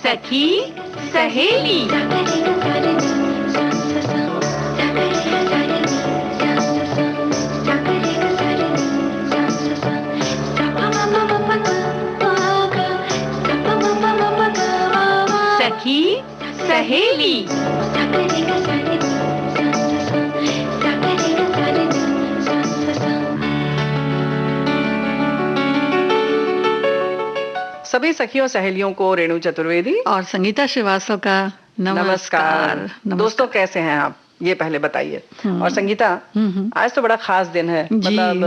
सखी सहेली। सखी सहेली। सभी सखियों सहेलियों को रेणु चतुर्वेदी और संगीता श्रीवास्तव का नमस्कार। दोस्तों, कैसे हैं आप, ये पहले बताइए। और संगीता, आज तो बड़ा खास दिन है, मतलब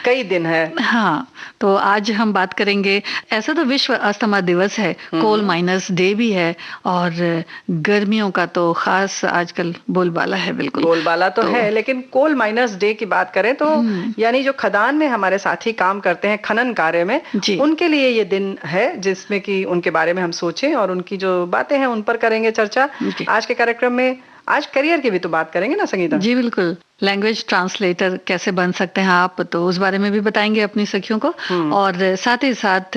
कई दिन है। हाँ, तो आज हम बात करेंगे, ऐसा तो विश्व अस्थमा दिवस है, कोल माइनस डे भी है, और गर्मियों का तो खास आजकल बोलबाला है। बिल्कुल बोलबाला तो है, लेकिन कोल माइनस डे की बात करें तो यानी जो खदान में हमारे साथी काम करते हैं, खनन कार्य में, उनके लिए ये दिन है जिसमें कि उनके बारे में हम सोचें और उनकी जो बातें हैं उन पर करेंगे चर्चा आज के कार्यक्रम में। आज करियर की भी तो बात करेंगे ना संगीता? जी बिल्कुल। लैंग्वेज ट्रांसलेटर कैसे बन सकते हैं आप, तो उस बारे में भी बताएंगे अपनी सखियों को। और साथ ही साथ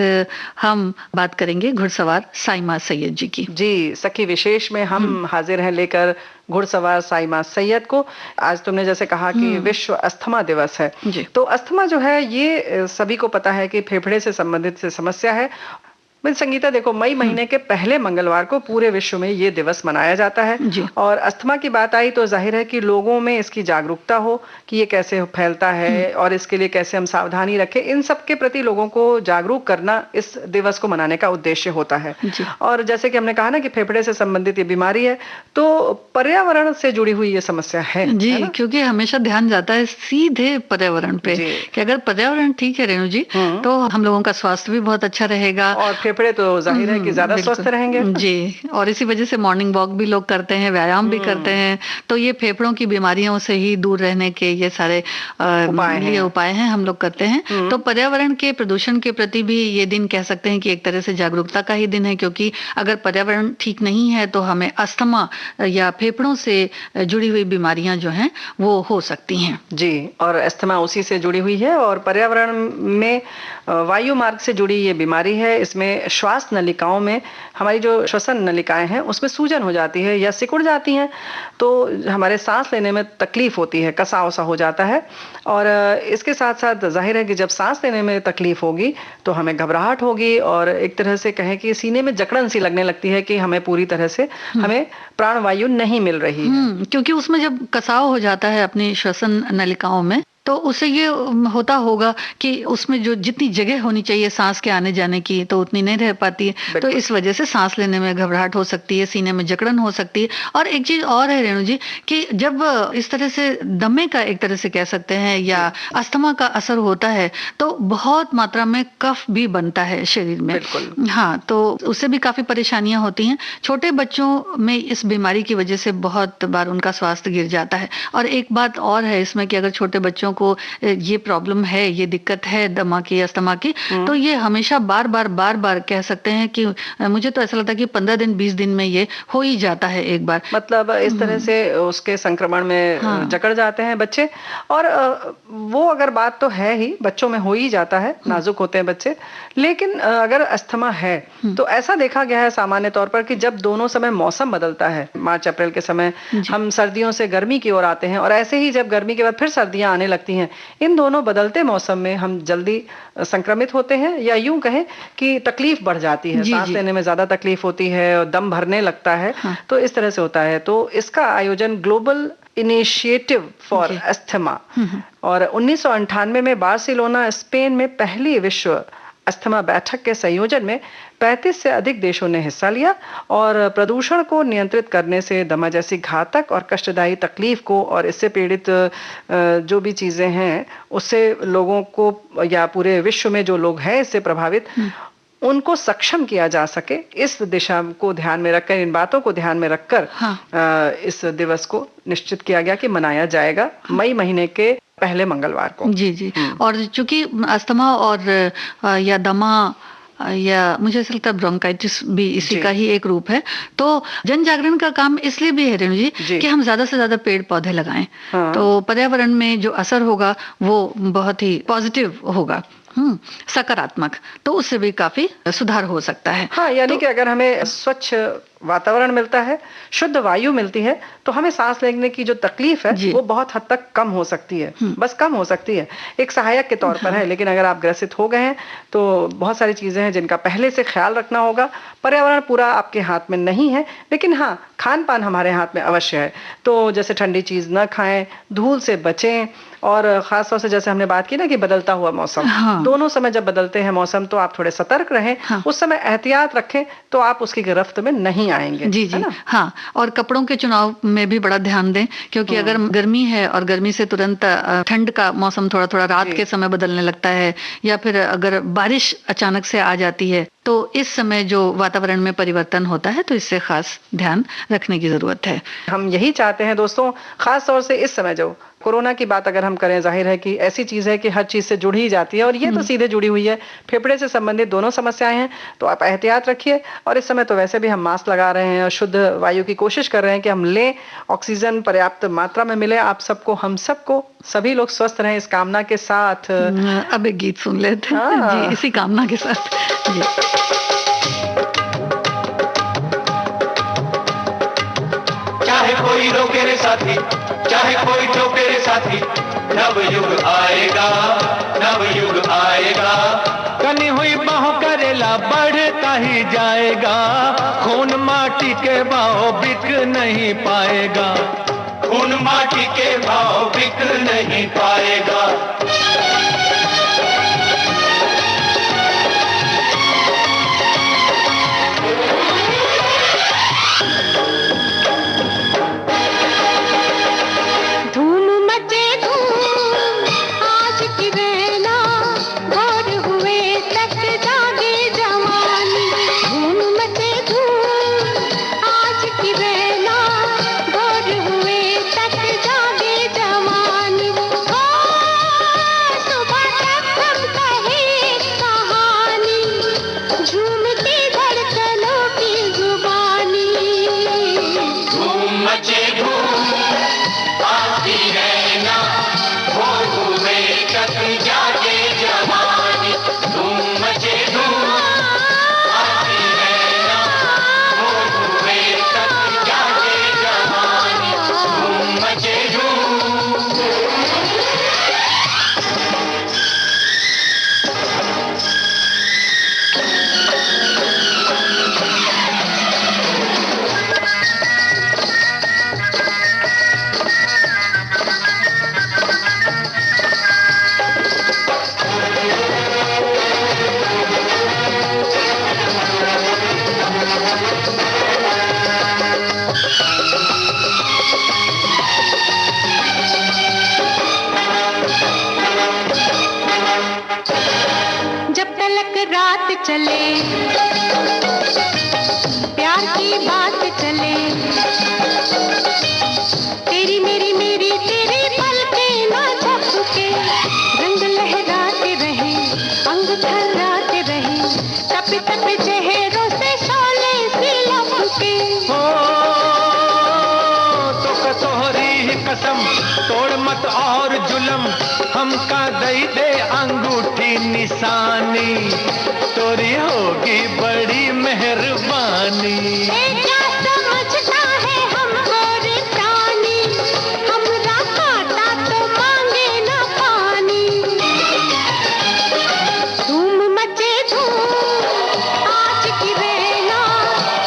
हम बात करेंगे घुड़सवार साइमा सैयद जी की। जी, सखी विशेष में हम हाजिर हैं लेकर घुड़सवार साइमा सैयद को। आज तुमने जैसे कहा कि विश्व अस्थमा दिवस है, तो अस्थमा जो है ये सभी को पता है कि फेफड़े से संबंधित समस्या है। संगीता देखो, मई महीने के पहले मंगलवार को पूरे विश्व में ये दिवस मनाया जाता है। और अस्थमा की बात आई तो जाहिर है कि लोगों में इसकी जागरूकता हो कि ये कैसे फैलता है और इसके लिए कैसे हम सावधानी रखें, इन सब के प्रति लोगों को जागरूक करना इस दिवस को मनाने का उद्देश्य होता है। और जैसे कि हमने कहा ना कि फेफड़े से संबंधित ये बीमारी है, तो पर्यावरण से जुड़ी हुई ये समस्या है जी, क्योंकि हमेशा ध्यान जाता है सीधे पर्यावरण पे कि अगर पर्यावरण ठीक है रेणु जी, तो हम लोगों का स्वास्थ्य भी बहुत अच्छा रहेगा और फेफड़े तो जाहिर है कि ज्यादा स्वस्थ रहेंगे। जी, और इसी वजह से मॉर्निंग वॉक भी लोग करते हैं, व्यायाम भी करते हैं, तो ये फेफड़ों की बीमारियों से ही दूर रहने के ये सारे उपाय हैं हम लोग करते हैं। तो पर्यावरण के प्रदूषण के प्रति भी ये दिन कह सकते हैं कि एक तरह से जागरूकता का ही दिन है, क्योंकि अगर पर्यावरण ठीक नहीं है तो हमें अस्थमा या फेफड़ों से जुड़ी हुई बीमारियां जो हैं वो हो सकती हैं। जी, और अस्थमा उसी से जुड़ी हुई है, और पर्यावरण में वायु मार्ग से जुड़ी ये बीमारी है। इसमें श्वास नलिकाओं में हमारी जो श्वसन नलिकाएं हैं उसमें सूजन हो जाती है या सिकुड़ जाती हैं, तो हमारे सांस लेने में तकलीफ होती है, कसाव सा हो जाता है। और इसके साथ साथ जाहिर है कि जब सांस लेने में तकलीफ होगी तो हमें घबराहट होगी, और एक तरह से कहें कि सीने में जकड़न सी लगने लगती है कि हमें पूरी तरह से हमें प्राणवायु नहीं मिल रही है। क्योंकि उसमें जब कसाव हो जाता है अपनी श्वसन नलिकाओं में, तो उससे ये होता होगा कि उसमें जो जितनी जगह होनी चाहिए सांस के आने जाने की, तो उतनी नहीं रह पाती है, तो इस वजह से सांस लेने में घबराहट हो सकती है, सीने में जकड़न हो सकती है। और एक चीज और है रेणु जी कि जब इस तरह से दमे का एक तरह से कह सकते हैं या अस्थमा का असर होता है, तो बहुत मात्रा में कफ भी बनता है शरीर में। हाँ, तो उससे भी काफी परेशानियां होती हैं। छोटे बच्चों में इस बीमारी की वजह से बहुत बार उनका स्वास्थ्य गिर जाता है। और एक बात और है इसमें कि अगर छोटे बच्चों को ये प्रॉब्लम है, ये दिक्कत है दमा की, अस्थमा की, तो ये हमेशा बार बार कह सकते हैं कि मुझे तो ऐसा लगता है कि 15 दिन 20 दिन में ये हो ही जाता है एक बार। मतलब इस तरह से उसके संक्रमण में जकड़ जाते हैं बच्चे। और वो अगर बात तो है ही, बच्चों में हो ही जाता है, नाजुक होते हैं बच्चे। लेकिन अगर अस्थमा है तो ऐसा देखा गया है सामान्य तौर पर कि जब दोनों समय मौसम बदलता है, मार्च अप्रैल के समय हम सर्दियों से गर्मी की ओर आते हैं, और ऐसे ही जब गर्मी के बाद फिर सर्दियां आने लगती हैं, इन दोनों बदलते मौसम में हम जल्दी संक्रमित होते हैं, या यूं कहें कि तकलीफ बढ़ जाती है, सांस लेने में ज्यादा तकलीफ होती है और दम भरने लगता है। तो इस तरह से होता है। तो इसका आयोजन ग्लोबल इनिशिएटिव फॉर अस्थमा, और 1998 में बार्सिलोना स्पेन में पहली विश्व अस्थमा बैठक के संयोजन में 35 से अधिक देशों ने हिस्सा लिया, और प्रदूषण को नियंत्रित करने से दमा जैसी घातक और कष्टदायी तकलीफ को और इससे पीड़ित जो भी चीजें हैं उससे लोगों को, या पूरे विश्व में जो लोग हैं इससे प्रभावित, उनको सक्षम किया जा सके। इस दिशा को ध्यान में रखकर, इन बातों को ध्यान में रखकर इस दिवस को निश्चित किया गया कि मनाया जाएगा मई महीने के पहले मंगलवार को। जी। और चूंकि अस्थमा और या दमा या मुझे ऐसा लगता है ब्रोंकाइटिस भी इसी का ही एक रूप है, तो जन जागरण का काम इसलिए भी है रेणु जी कि हम ज्यादा से ज्यादा पेड़ पौधे लगाएं। तो पर्यावरण में जो असर होगा वो बहुत ही पॉजिटिव होगा। सकारात्मक, तो उससे भी काफी सुधार हो सकता है। हाँ, यानी कि अगर हमें स्वच्छ वातावरण मिलता है, शुद्ध वायु मिलती है, तो हमें सांस लेने की जो तकलीफ है वो बहुत हद तक कम हो सकती है, बस कम हो सकती है, एक सहायक के तौर पर है। लेकिन अगर आप ग्रसित हो गए हैं तो बहुत सारी चीजें हैं जिनका पहले से ख्याल रखना होगा। पर्यावरण पूरा आपके हाथ में नहीं है, लेकिन हाँ, खान पान हमारे हाथ में अवश्य है। तो जैसे ठंडी चीज न खाएं, धूल से बचें, और खास तौर से जैसे हमने बात की ना कि बदलता हुआ मौसम, दोनों समय जब बदलते हैं मौसम तो आप थोड़े सतर्क रहें, उस समय एहतियात रखें, तो आप उसकी गिरफ्त में नहीं आएंगे। जी जी, हाँ, और कपड़ों के चुनाव में भी बड़ा ध्यान दें, क्योंकि अगर गर्मी है और गर्मी से तुरंत ठंड का मौसम थोड़ा थोड़ा रात के समय बदलने लगता है, या फिर अगर बारिश अचानक से आ जाती है, तो इस समय जो वातावरण में परिवर्तन होता है, तो इससे खास ध्यान रखने की जरूरत है। हम यही चाहते हैं दोस्तों, खास तौर से इस समय जो कोरोना की बात अगर हम करें, जाहिर है कि ऐसी चीज है कि हर चीज से जुड़ी ही जाती है, और ये तो सीधे जुड़ी हुई है, फेफड़े से संबंधित दोनों समस्याएं हैं। तो आप एहतियात रखिए, और इस समय तो वैसे भी हम मास्क लगा रहे हैं और शुद्ध वायु की कोशिश कर रहे हैं कि हम लें, ऑक्सीजन पर्याप्त मात्रा में मिले आप सबको, हम सबको, सभी लोग स्वस्थ रहें, इस कामना के साथ अब एक गीत सुन लेते हैं जी, इसी कामना के साथ जी। चाहे कोई रोके रे साथी, चाहे कोई ठोके रे साथी, नव युग आएगा, नव युग आएगा। कनी हुई बाहों करेला बढ़ता ही जाएगा, खून माटी के भाव बिक नहीं पाएगा, खून माटी के भाव बिक नहीं पाएगा। चले प्यार की बात चले, तेरी मेरी मेरी तेरी पलके ना झपके, रंग लहराते रहे, अंग थर्राते रहे, तप तप चेहरों से शोले सी लपके। हो तो कसोहरी ही कसम तोड़ मत और जुलम, हमका दई दे अंगूठी निशानी, तोरी होगी बड़ी मेहरबानी। क्या समझता है हमको रे प्राणी, हमरा काटा तो मांगे ना पानी। धूम मचे धूम आज की बेला,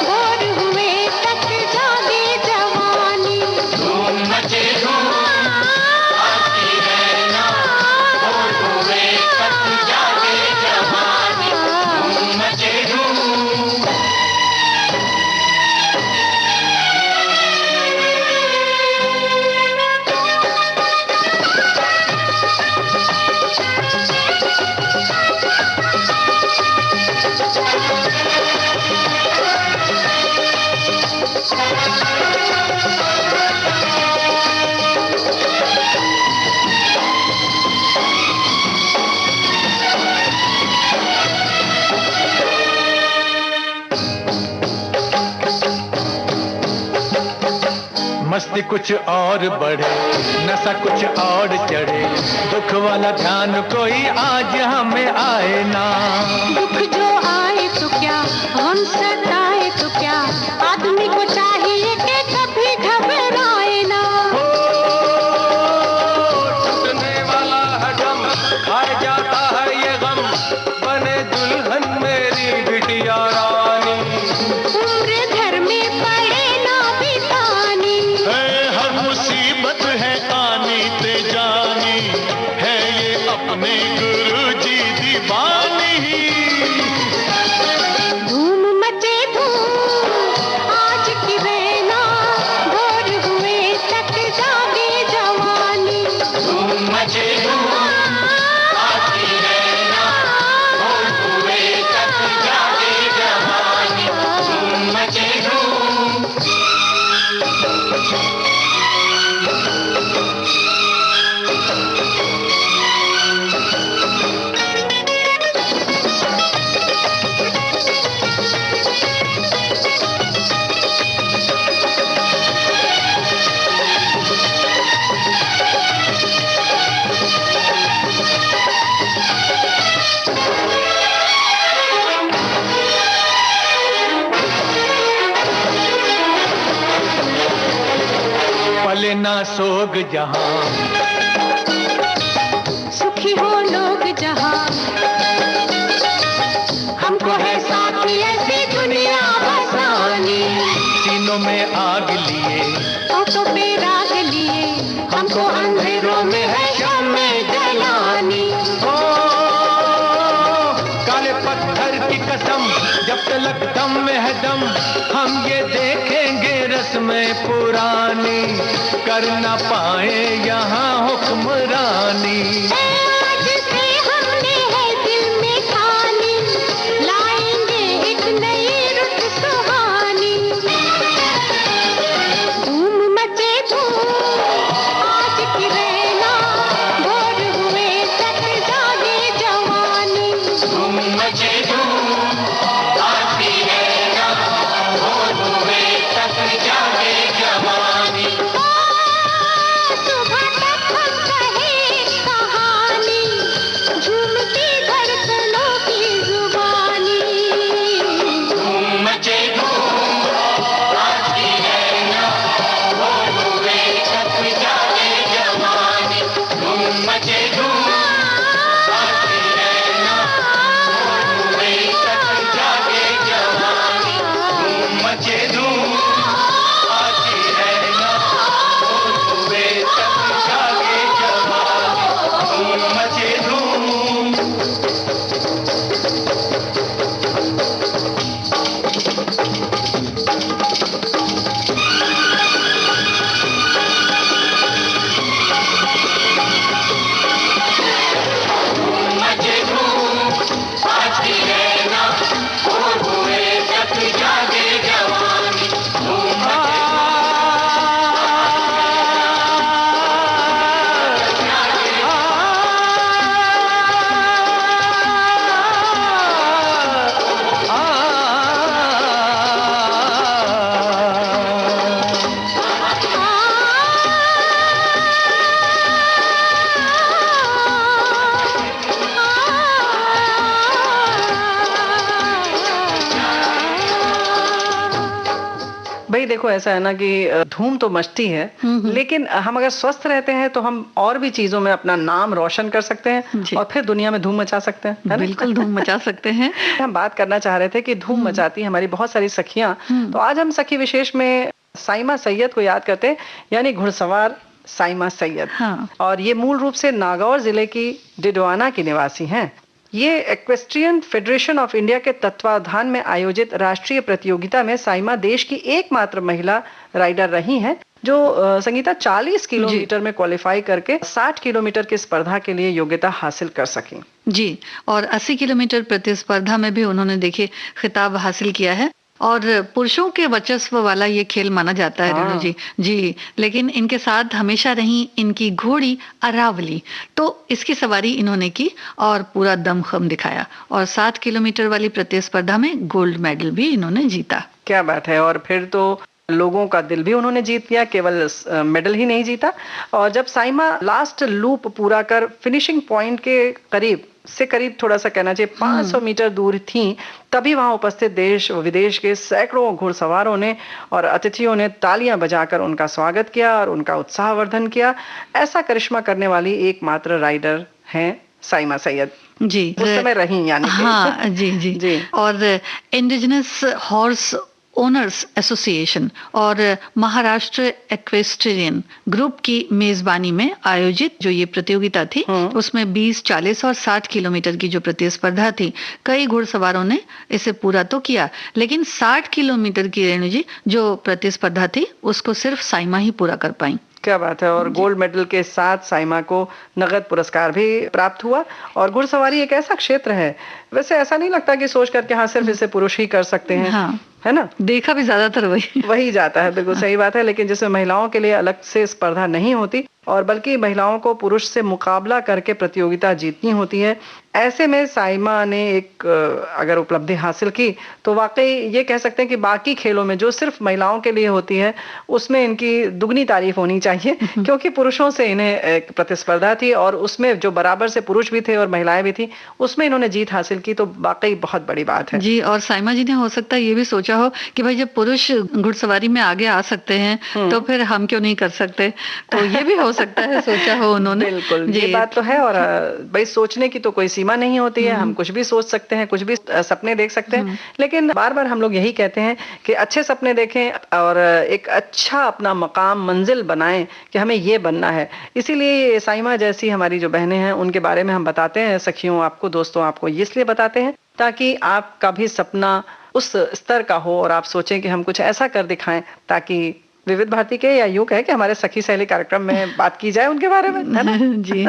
भोर हुए तक जागे जवानी। धूम मचे धूम आज की बेला, भोर हुए तक जागे जवानी। धूम मचे धूम। मस्ती कुछ और बढ़े, नशा कुछ और चढ़े, दुख वाला ध्यान कोई आज हमें आए ना। दुख जो आए तो क्या, हम सताए तो क्या, आदमी को चाहिए कि कभी घबराए ना। टूटने वाला है दम, खाए जाता है ये गम, बने दुल्हन मेरी बिटिया रानी। उम्र घर में पड़े ना बितानी, हर मुसीबत है आनी ते जानी, है ये अपने गुरु जी दीवानी। धूम मचे धूम आज की रहना, भोर हुए तक जागे जवानी। धूम मचे धूम आज की रहना, भोर हुए तक जागे जवानी। धूम मचे धूम। पले ना सोग जहां, सुखी हो लोग जहां, हमको है साथी ऐसी दुनिया बसानी। सीनों में आग लिए, होठों पे राग लिए, हमको अंधेरों में है शामें जलानी। ओ काले पत्थर की कसम, जब तलक दम में है दम, हम ये देखेंगे रस्में पुरानी, कर ना पाए यहाँ हुक्मरानी। आज से हमने है दिल में ठानी, लाएंगे एक नई रुत सुहानी। धूम मचे धूम आज की रहना, भोर हुए तक जागे जवानी। धूम मचे धूम आज की रहना, भोर हुए तक जागे जवानी। सुबह तक हम कहे कहानी, झूमती धड़कनों की जुबानी। धूम मचे धूम आज की रहना, भोर हुए तक जागे जवानी। धूम मचे धूम आज की रहना, भोर हुए तक जागे जवानी। धूम मचे धूम आज की रहना, भोर हुए तक जागे जवानी। धूम मचे धूम। मचे धूम आज की रहना, भोर हुए तक जागे जवानी। धूम मचे भाई देखो ऐसा है ना कि धूम तो मचती है, लेकिन हम अगर स्वस्थ रहते हैं तो हम और भी चीजों में अपना नाम रोशन कर सकते हैं जी। और फिर दुनिया में धूम मचा सकते हैं, है ना? बिल्कुल धूम मचा सकते हैं। हम बात करना चाह रहे थे कि धूम मचाती है हमारी बहुत सारी सखियां, तो आज हम सखी विशेष में साइमा सैयद को याद करते हैं, यानी घुड़सवार साइमा सैयद। हाँ। और ये मूल रूप से नागौर जिले की डिडवाना की निवासी हैं। ये इक्वेस्ट्रियन फेडरेशन ऑफ इंडिया के तत्वावधान में आयोजित राष्ट्रीय प्रतियोगिता में साइमा देश की एकमात्र महिला राइडर रही हैं, जो संगीता 40 किलोमीटर में क्वालिफाई करके 60 किलोमीटर की स्पर्धा के लिए योग्यता हासिल कर सकी। जी, और 80 किलोमीटर प्रतिस्पर्धा में भी उन्होंने देखिए खिताब हासिल किया है। और पुरुषों के वर्चस्व वाला ये खेल माना जाता है रेणु जी। जी, लेकिन इनके साथ हमेशा रही इनकी घोड़ी अरावली, तो इसकी सवारी इन्होंने की और पूरा दमखम दिखाया और 7 किलोमीटर वाली प्रतिस्पर्धा में गोल्ड मेडल भी इन्होंने जीता। क्या बात है। और फिर तो लोगों का दिल भी उन्होंने जीत लिया, केवल मेडल ही नहीं जीता। और जब साइमा लास्ट लूप पूरा कर फिनिशिंग पॉइंट के करीब थोड़ा सा कहना चाहिए 500 मीटर दूर थी, तभी वहां उपस्थित देश विदेश के सैकड़ों घुड़सवारों ने और अतिथियों ने तालियां बजाकर उनका स्वागत किया और उनका उत्साहवर्धन किया। ऐसा करिश्मा करने वाली एकमात्र राइडर हैं साइमा सैयद जी, उस समय रही, यानी कि। हाँ जी जी जी। और इंडिजिनस हॉर्स ओनर्स एसोसिएशन और महाराष्ट्र एक्वेस्ट्रियन ग्रुप की मेजबानी में आयोजित जो ये प्रतियोगिता थी, उसमें 20, 40 और 60 किलोमीटर की जो प्रतिस्पर्धा थी, कई घुड़सवारों ने इसे पूरा तो किया, लेकिन 60 किलोमीटर की रेणु जी जो प्रतिस्पर्धा थी उसको सिर्फ साइमा ही पूरा कर पाई। क्या बात है। और गोल्ड मेडल के साथ साइमा को नगद पुरस्कार भी प्राप्त हुआ। और घुड़सवारी एक ऐसा क्षेत्र है, वैसे ऐसा नहीं लगता कि सोच करके हाँ सिर्फ इसे पुरुष ही कर सकते हैं, हाँ, है ना, देखा भी ज्यादातर वही जाता है। बिल्कुल सही बात है। लेकिन जिसमें महिलाओं के लिए अलग से स्पर्धा नहीं होती और बल्कि महिलाओं को पुरुष से मुकाबला करके प्रतियोगिता जीतनी होती है, ऐसे में साइमा ने एक अगर उपलब्धि हासिल की तो वाकई ये कह सकते हैं कि बाकी खेलों में जो सिर्फ महिलाओं के लिए होती है उसमें इनकी दुगनी तारीफ होनी चाहिए, क्योंकि पुरुषों से इन्हें एक प्रतिस्पर्धा थी और उसमें जो बराबर से पुरुष भी थे और महिलाएं भी थी, उसमें इन्होंने जीत हासिल की, तो वाकई बहुत बड़ी बात है जी। और साइमा जी ने हो सकता है ये भी सोचा हो कि भाई जब पुरुष घुड़सवारी में आगे आ सकते हैं तो फिर हम क्यों नहीं कर सकते, तो ये भी हो सकता है सोचा हो उन्होंने। बिल्कुल, ये बात तो है। और भाई सोचने की तो कोई सीमा नहीं होती है, हम कुछ भी सोच सकते हैं, कुछ भी सपने देख सकते हैं, लेकिन बार बार हम लोग यही कहते हैं कि अच्छे सपने देखें और एक अच्छा अपना मकाम मंजिल बनाएं कि हमें ये बनना है। इसीलिए साइमा जैसी हमारी जो बहनें हैं उनके बारे में हम बताते हैं सखियों, आपको, दोस्तों, आपको इसलिए बताते हैं ताकि आपका भी सपना उस स्तर का हो और आप सोचें कि हम कुछ ऐसा कर दिखाएं ताकि विविध भारती के या यूं कहे कि हमारे सखी सहेली कार्यक्रम में बात की जाए उनके बारे में, है ना? जी।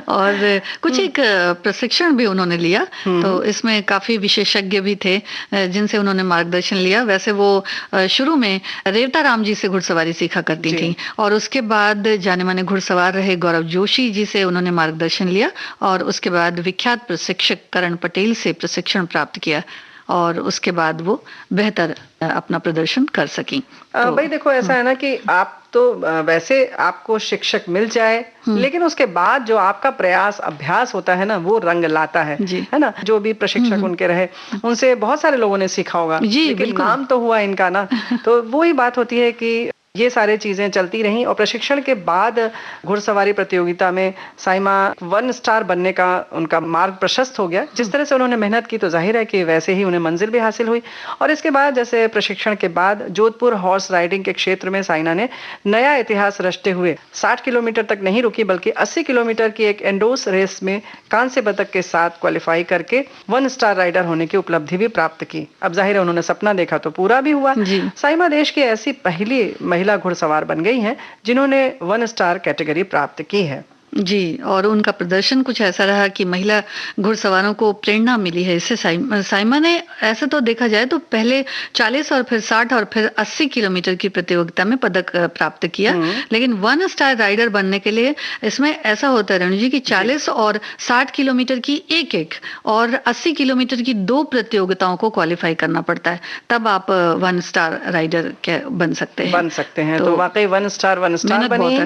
और कुछ एक प्रशिक्षण भी उन्होंने लिया, तो इसमें काफी विशेषज्ञ भी थे जिनसे उन्होंने मार्गदर्शन लिया। वैसे वो शुरू में रेवता राम जी से घुड़सवारी सीखा करती थी और उसके बाद जाने माने घुड़सवार रहे गौरव जोशी जी से उन्होंने मार्गदर्शन लिया और उसके बाद विख्यात प्रशिक्षक करण पटेल से प्रशिक्षण प्राप्त किया और उसके बाद वो बेहतर अपना प्रदर्शन कर सकी। तो भाई देखो, ऐसा है ना कि आप तो वैसे आपको शिक्षक मिल जाए, लेकिन उसके बाद जो आपका प्रयास अभ्यास होता है ना, वो रंग लाता है ना। जो भी प्रशिक्षक उनके रहे उनसे बहुत सारे लोगों ने सीखा होगा, लेकिन नाम तो हुआ इनका ना। तो वही बात होती है कि ये सारी चीजें चलती रहीं और प्रशिक्षण के बाद घुड़सवारी प्रतियोगिता में साइमा 1 स्टार बनने का उनका मार्ग प्रशस्त हो गया। जिस तरह से उन्होंने मेहनत की तो जाहिर है कि वैसे ही उन्हें मंजिल भी हासिल हुई। और इसके बाद जैसे प्रशिक्षण के बाद जोधपुर हॉर्स राइडिंग के क्षेत्र में साइना ने नया इतिहास रचते हुए 60 किलोमीटर तक नहीं रुकी, बल्कि 80 किलोमीटर की एक एंडोस रेस में कांस्य पदक के साथ क्वालिफाई करके 1 स्टार राइडर होने की उपलब्धि भी प्राप्त की। अब जाहिर है उन्होंने सपना देखा तो पूरा भी हुआ। साइमा देश की ऐसी पहली महिला घुड़सवार बन गई हैं जिन्होंने 1 स्टार कैटेगरी प्राप्त की है। जी। और उनका प्रदर्शन कुछ ऐसा रहा कि महिला घुड़सवारों को प्रेरणा मिली है इससे। साइमा ने ऐसे तो देखा जाए तो पहले 40 और फिर 60 और फिर 80 किलोमीटर की प्रतियोगिता में पदक प्राप्त किया, लेकिन 1 स्टार राइडर बनने के लिए इसमें ऐसा होता है रेणु जी कि 40 और 60 किलोमीटर की एक और 80 किलोमीटर की 2 प्रतियोगिताओं को क्वालिफाई करना पड़ता है, तब आप 1 स्टार राइडर बन सकते हैं। तो वाकई 1 स्टार बनी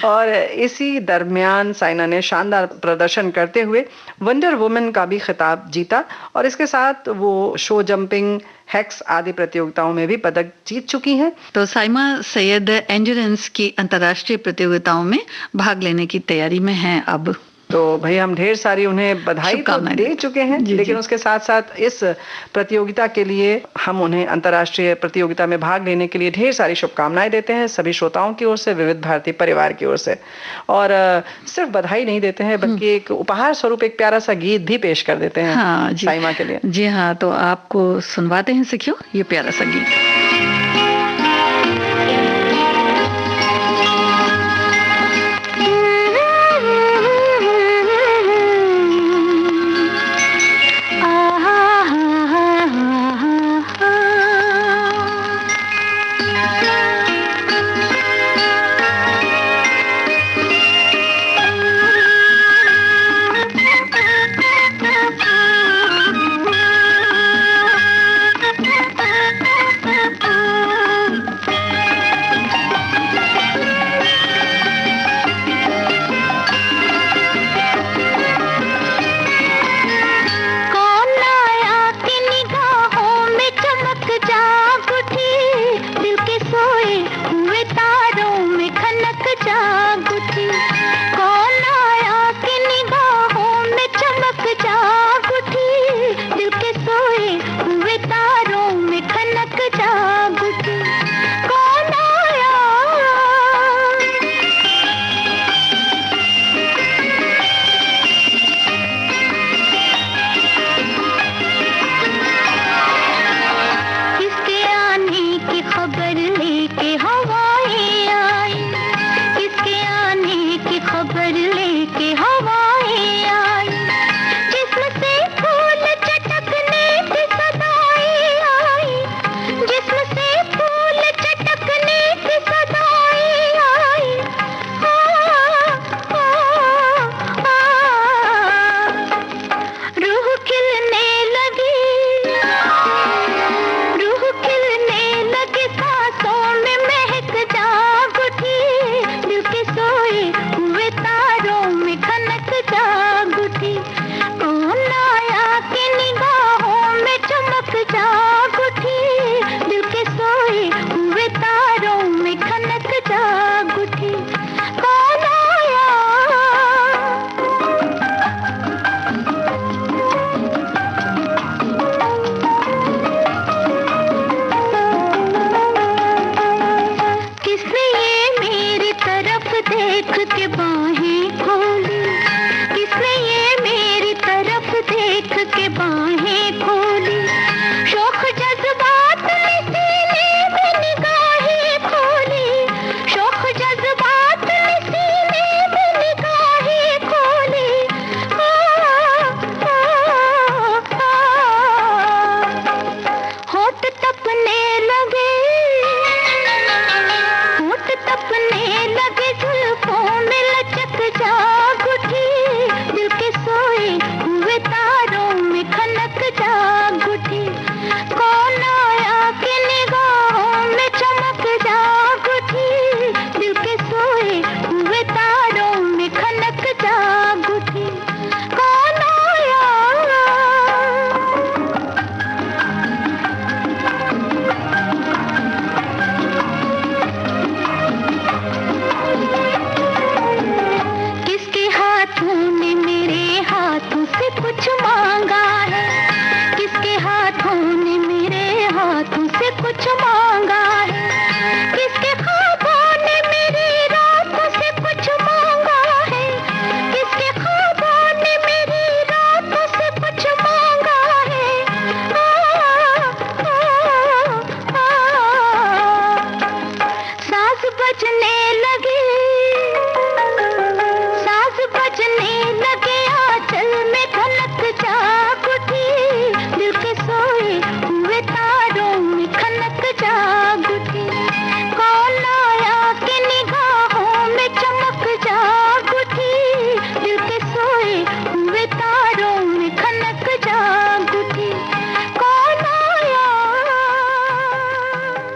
और इसी दरमियान साइना ने शानदार प्रदर्शन करते हुए वंडर वुमन का भी खिताब जीता और इसके साथ वो शो जंपिंग, हेक्स आदि प्रतियोगिताओं में भी पदक जीत चुकी हैं। तो साइमा सैयद एंड्योरेंस की अंतर्राष्ट्रीय प्रतियोगिताओं में भाग लेने की तैयारी में हैं अब। तो भाई हम ढेर सारी उन्हें बधाई तो दे चुके हैं, लेकिन उसके साथ साथ इस प्रतियोगिता के लिए हम उन्हें अंतर्राष्ट्रीय प्रतियोगिता में भाग लेने के लिए ढेर सारी शुभकामनाएं देते हैं सभी श्रोताओं की ओर से, विविध भारती परिवार की ओर से। और सिर्फ बधाई नहीं देते हैं बल्कि एक उपहार स्वरूप एक प्यारा सा गीत भी पेश कर देते हैं साइमा के लिए। जी हाँ, तो आपको सुनवाते हैं सखियों ये प्यारा सा गीत।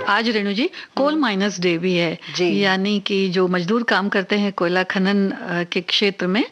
आज रेणु जी कोल माइनर्स डे भी है, यानी कि जो मजदूर काम करते हैं कोयला खनन के क्षेत्र में,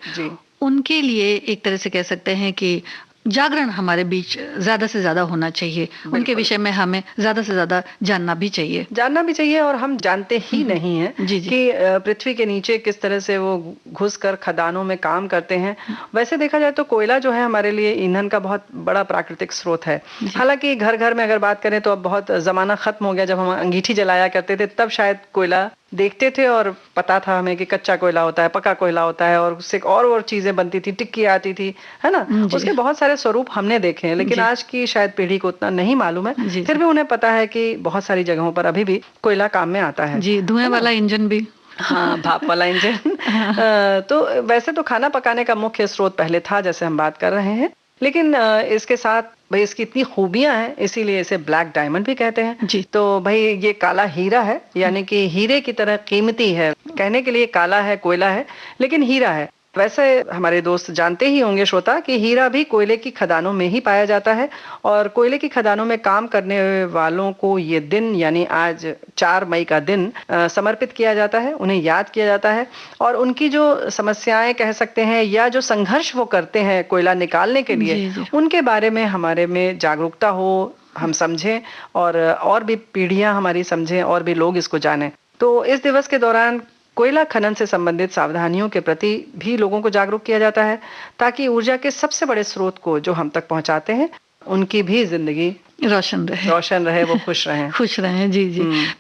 उनके लिए एक तरह से कह सकते हैं कि जागरण हमारे बीच ज्यादा से ज्यादा होना चाहिए, उनके विषय में हमें ज्यादा से ज्यादा जानना भी चाहिए और हम जानते ही नहीं हैं कि पृथ्वी के नीचे किस तरह से वो घुसकर खदानों में काम करते हैं। वैसे देखा जाए तो कोयला जो है हमारे लिए ईंधन का बहुत बड़ा प्राकृतिक स्रोत है। हालांकि घर घर में अगर बात करें तो अब बहुत जमाना खत्म हो गया, जब हम अंगीठी जलाया करते थे तब शायद कोयला देखते थे और पता था हमें कि कच्चा कोयला होता है, पका कोयला होता है, और उससे और चीजें बनती थी, टिक्की आती थी, है ना। उसके बहुत सारे स्वरूप हमने देखे हैं, लेकिन आज की शायद पीढ़ी को उतना नहीं मालूम है। फिर भी उन्हें पता है कि बहुत सारी जगहों पर अभी भी कोयला काम में आता है। जी, धुएं वाला इंजन भी, हाँ, भाप वाला इंजन। तो वैसे तो खाना पकाने का मुख्य स्रोत पहले था, जैसे हम बात कर रहे हैं, लेकिन इसके साथ भाई इसकी इतनी खूबियां हैं, इसीलिए इसे ब्लैक डायमंड भी कहते हैं जी। तो भाई ये काला हीरा है, यानी कि हीरे की तरह कीमती है। कहने के लिए काला है, कोयला है, लेकिन हीरा है। वैसे हमारे दोस्त जानते ही होंगे श्रोता कि हीरा भी कोयले की खदानों में ही पाया जाता है, और कोयले की खदानों में काम करने वालों को ये दिन, यानी आज 4 मई का दिन समर्पित किया जाता है, उन्हें याद किया जाता है, और उनकी जो समस्याएं कह सकते हैं या जो संघर्ष वो करते हैं कोयला निकालने के लिए, उनके बारे में हमारे में जागरूकता हो, हम समझें, और भी पीढ़ियां हमारी समझें, और भी लोग इसको जानें। तो इस दिवस के दौरान कोयला खनन से संबंधित सावधानियों के प्रति भी लोगों को जागरूक किया जाता है, ताकि ऊर्जा के सबसे बड़े स्रोत को जो हम तक पहुंचाते हैं उनकी भी जिंदगी रोशन रहे, वो खुश रहें। जी।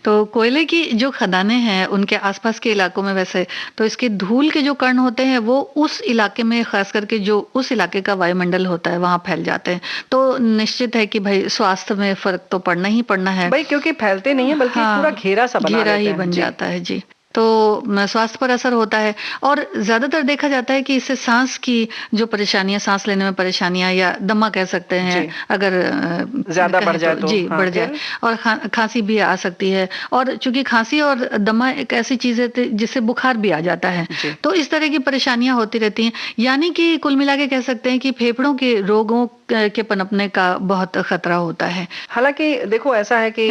तो कोयले की जो खदानें हैं उनके आसपास के इलाकों में वैसे तो इसके धूल के जो कण होते हैं वो उस इलाके में, खास करके जो उस इलाके का वायुमंडल होता है वहां फैल जाते हैं। तो निश्चित है कि भाई स्वास्थ्य में फर्क तो पड़ना ही पड़ना है भाई, क्योंकि फैलते नहीं है बल्कि पूरा घेरा ही बन जाता है जी। तो स्वास्थ्य पर असर होता है, और ज्यादातर देखा जाता है कि इससे सांस की जो परेशानियां, सांस लेने में परेशानियां या दमा कह सकते हैं, अगर ज्यादा बढ़ जाए तो बढ़ जाए, और खांसी भी आ सकती है। और चूंकि खांसी और दमा एक ऐसी चीज है जिससे बुखार भी आ जाता है, तो इस तरह की परेशानियां होती रहती हैं। यानी कि कुल मिला के कह सकते हैं कि फेफड़ों के रोगों के पनपने का बहुत खतरा होता है। हालांकि देखो ऐसा है कि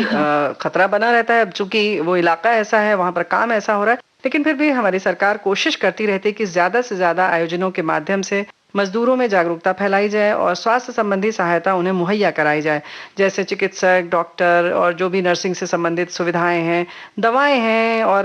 खतरा बना रहता है, चूंकि वो इलाका ऐसा है, वहां पर काम ऐसा हो रहा है, लेकिन फिर भी हमारी सरकार कोशिश करती रहती है कि ज्यादा से ज्यादा आयोजनों के माध्यम से मजदूरों में जागरूकता फैलाई जाए और स्वास्थ्य संबंधी सहायता उन्हें मुहैया कराई जाए, जैसे चिकित्सक, डॉक्टर और जो भी नर्सिंग से संबंधित सुविधाएं हैं, दवाएं हैं, और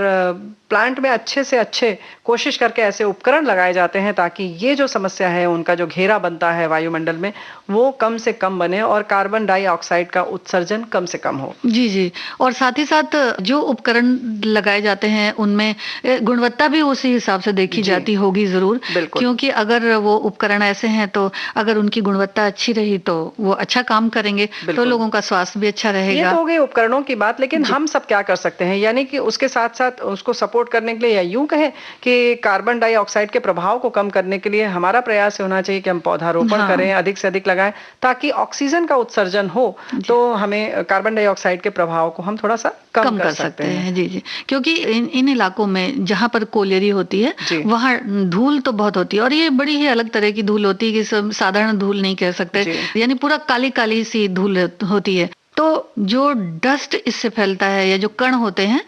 प्लांट में अच्छे से अच्छे कोशिश करके ऐसे उपकरण लगाए जाते हैं ताकि ये जो समस्या है, उनका जो घेरा बनता है वायुमंडल में, वो कम से कम बने और कार्बन डाइऑक्साइड का उत्सर्जन कम से कम हो। जी। और साथ ही साथ जो उपकरण लगाए जाते हैं उनमें गुणवत्ता भी उसी हिसाब से देखी जाती होगी जरूर, क्योंकि अगर वो उपकरण ऐसे हैं तो अगर उनकी गुणवत्ता अच्छी रही तो वो अच्छा काम करेंगे, तो लोगों का स्वास्थ्य भी अच्छा रहेगा। ये तो हो गई उपकरणों की बात, लेकिन हम सब क्या कर सकते हैं, यानी कि उसके साथ साथ उसको सपोर्ट करने के लिए, या यूं कहें कि कार्बन डाइऑक्साइड के प्रभाव को कम करने के लिए हमारा प्रयास होना चाहिए कि हम पौधारोपण करें, अधिक से अधिक लगाएं, ताकि ऑक्सीजन का उत्सर्जन हो, तो हमें कार्बन डाइऑक्साइड के प्रभाव को हम थोड़ा सा कम कर सकते हैं। जी, क्योंकि इन इलाकों में जहां पर कोयलेरी होती है वहां धूल तो बहुत होती है, और ये बड़ी ही अलग तरह की धूल होती है कि साधारण धूल नहीं कह सकते, यानी पूरा काली काली सी धूल होती है। तो जो डस्ट इससे फैलता है या जो कण होते हैं,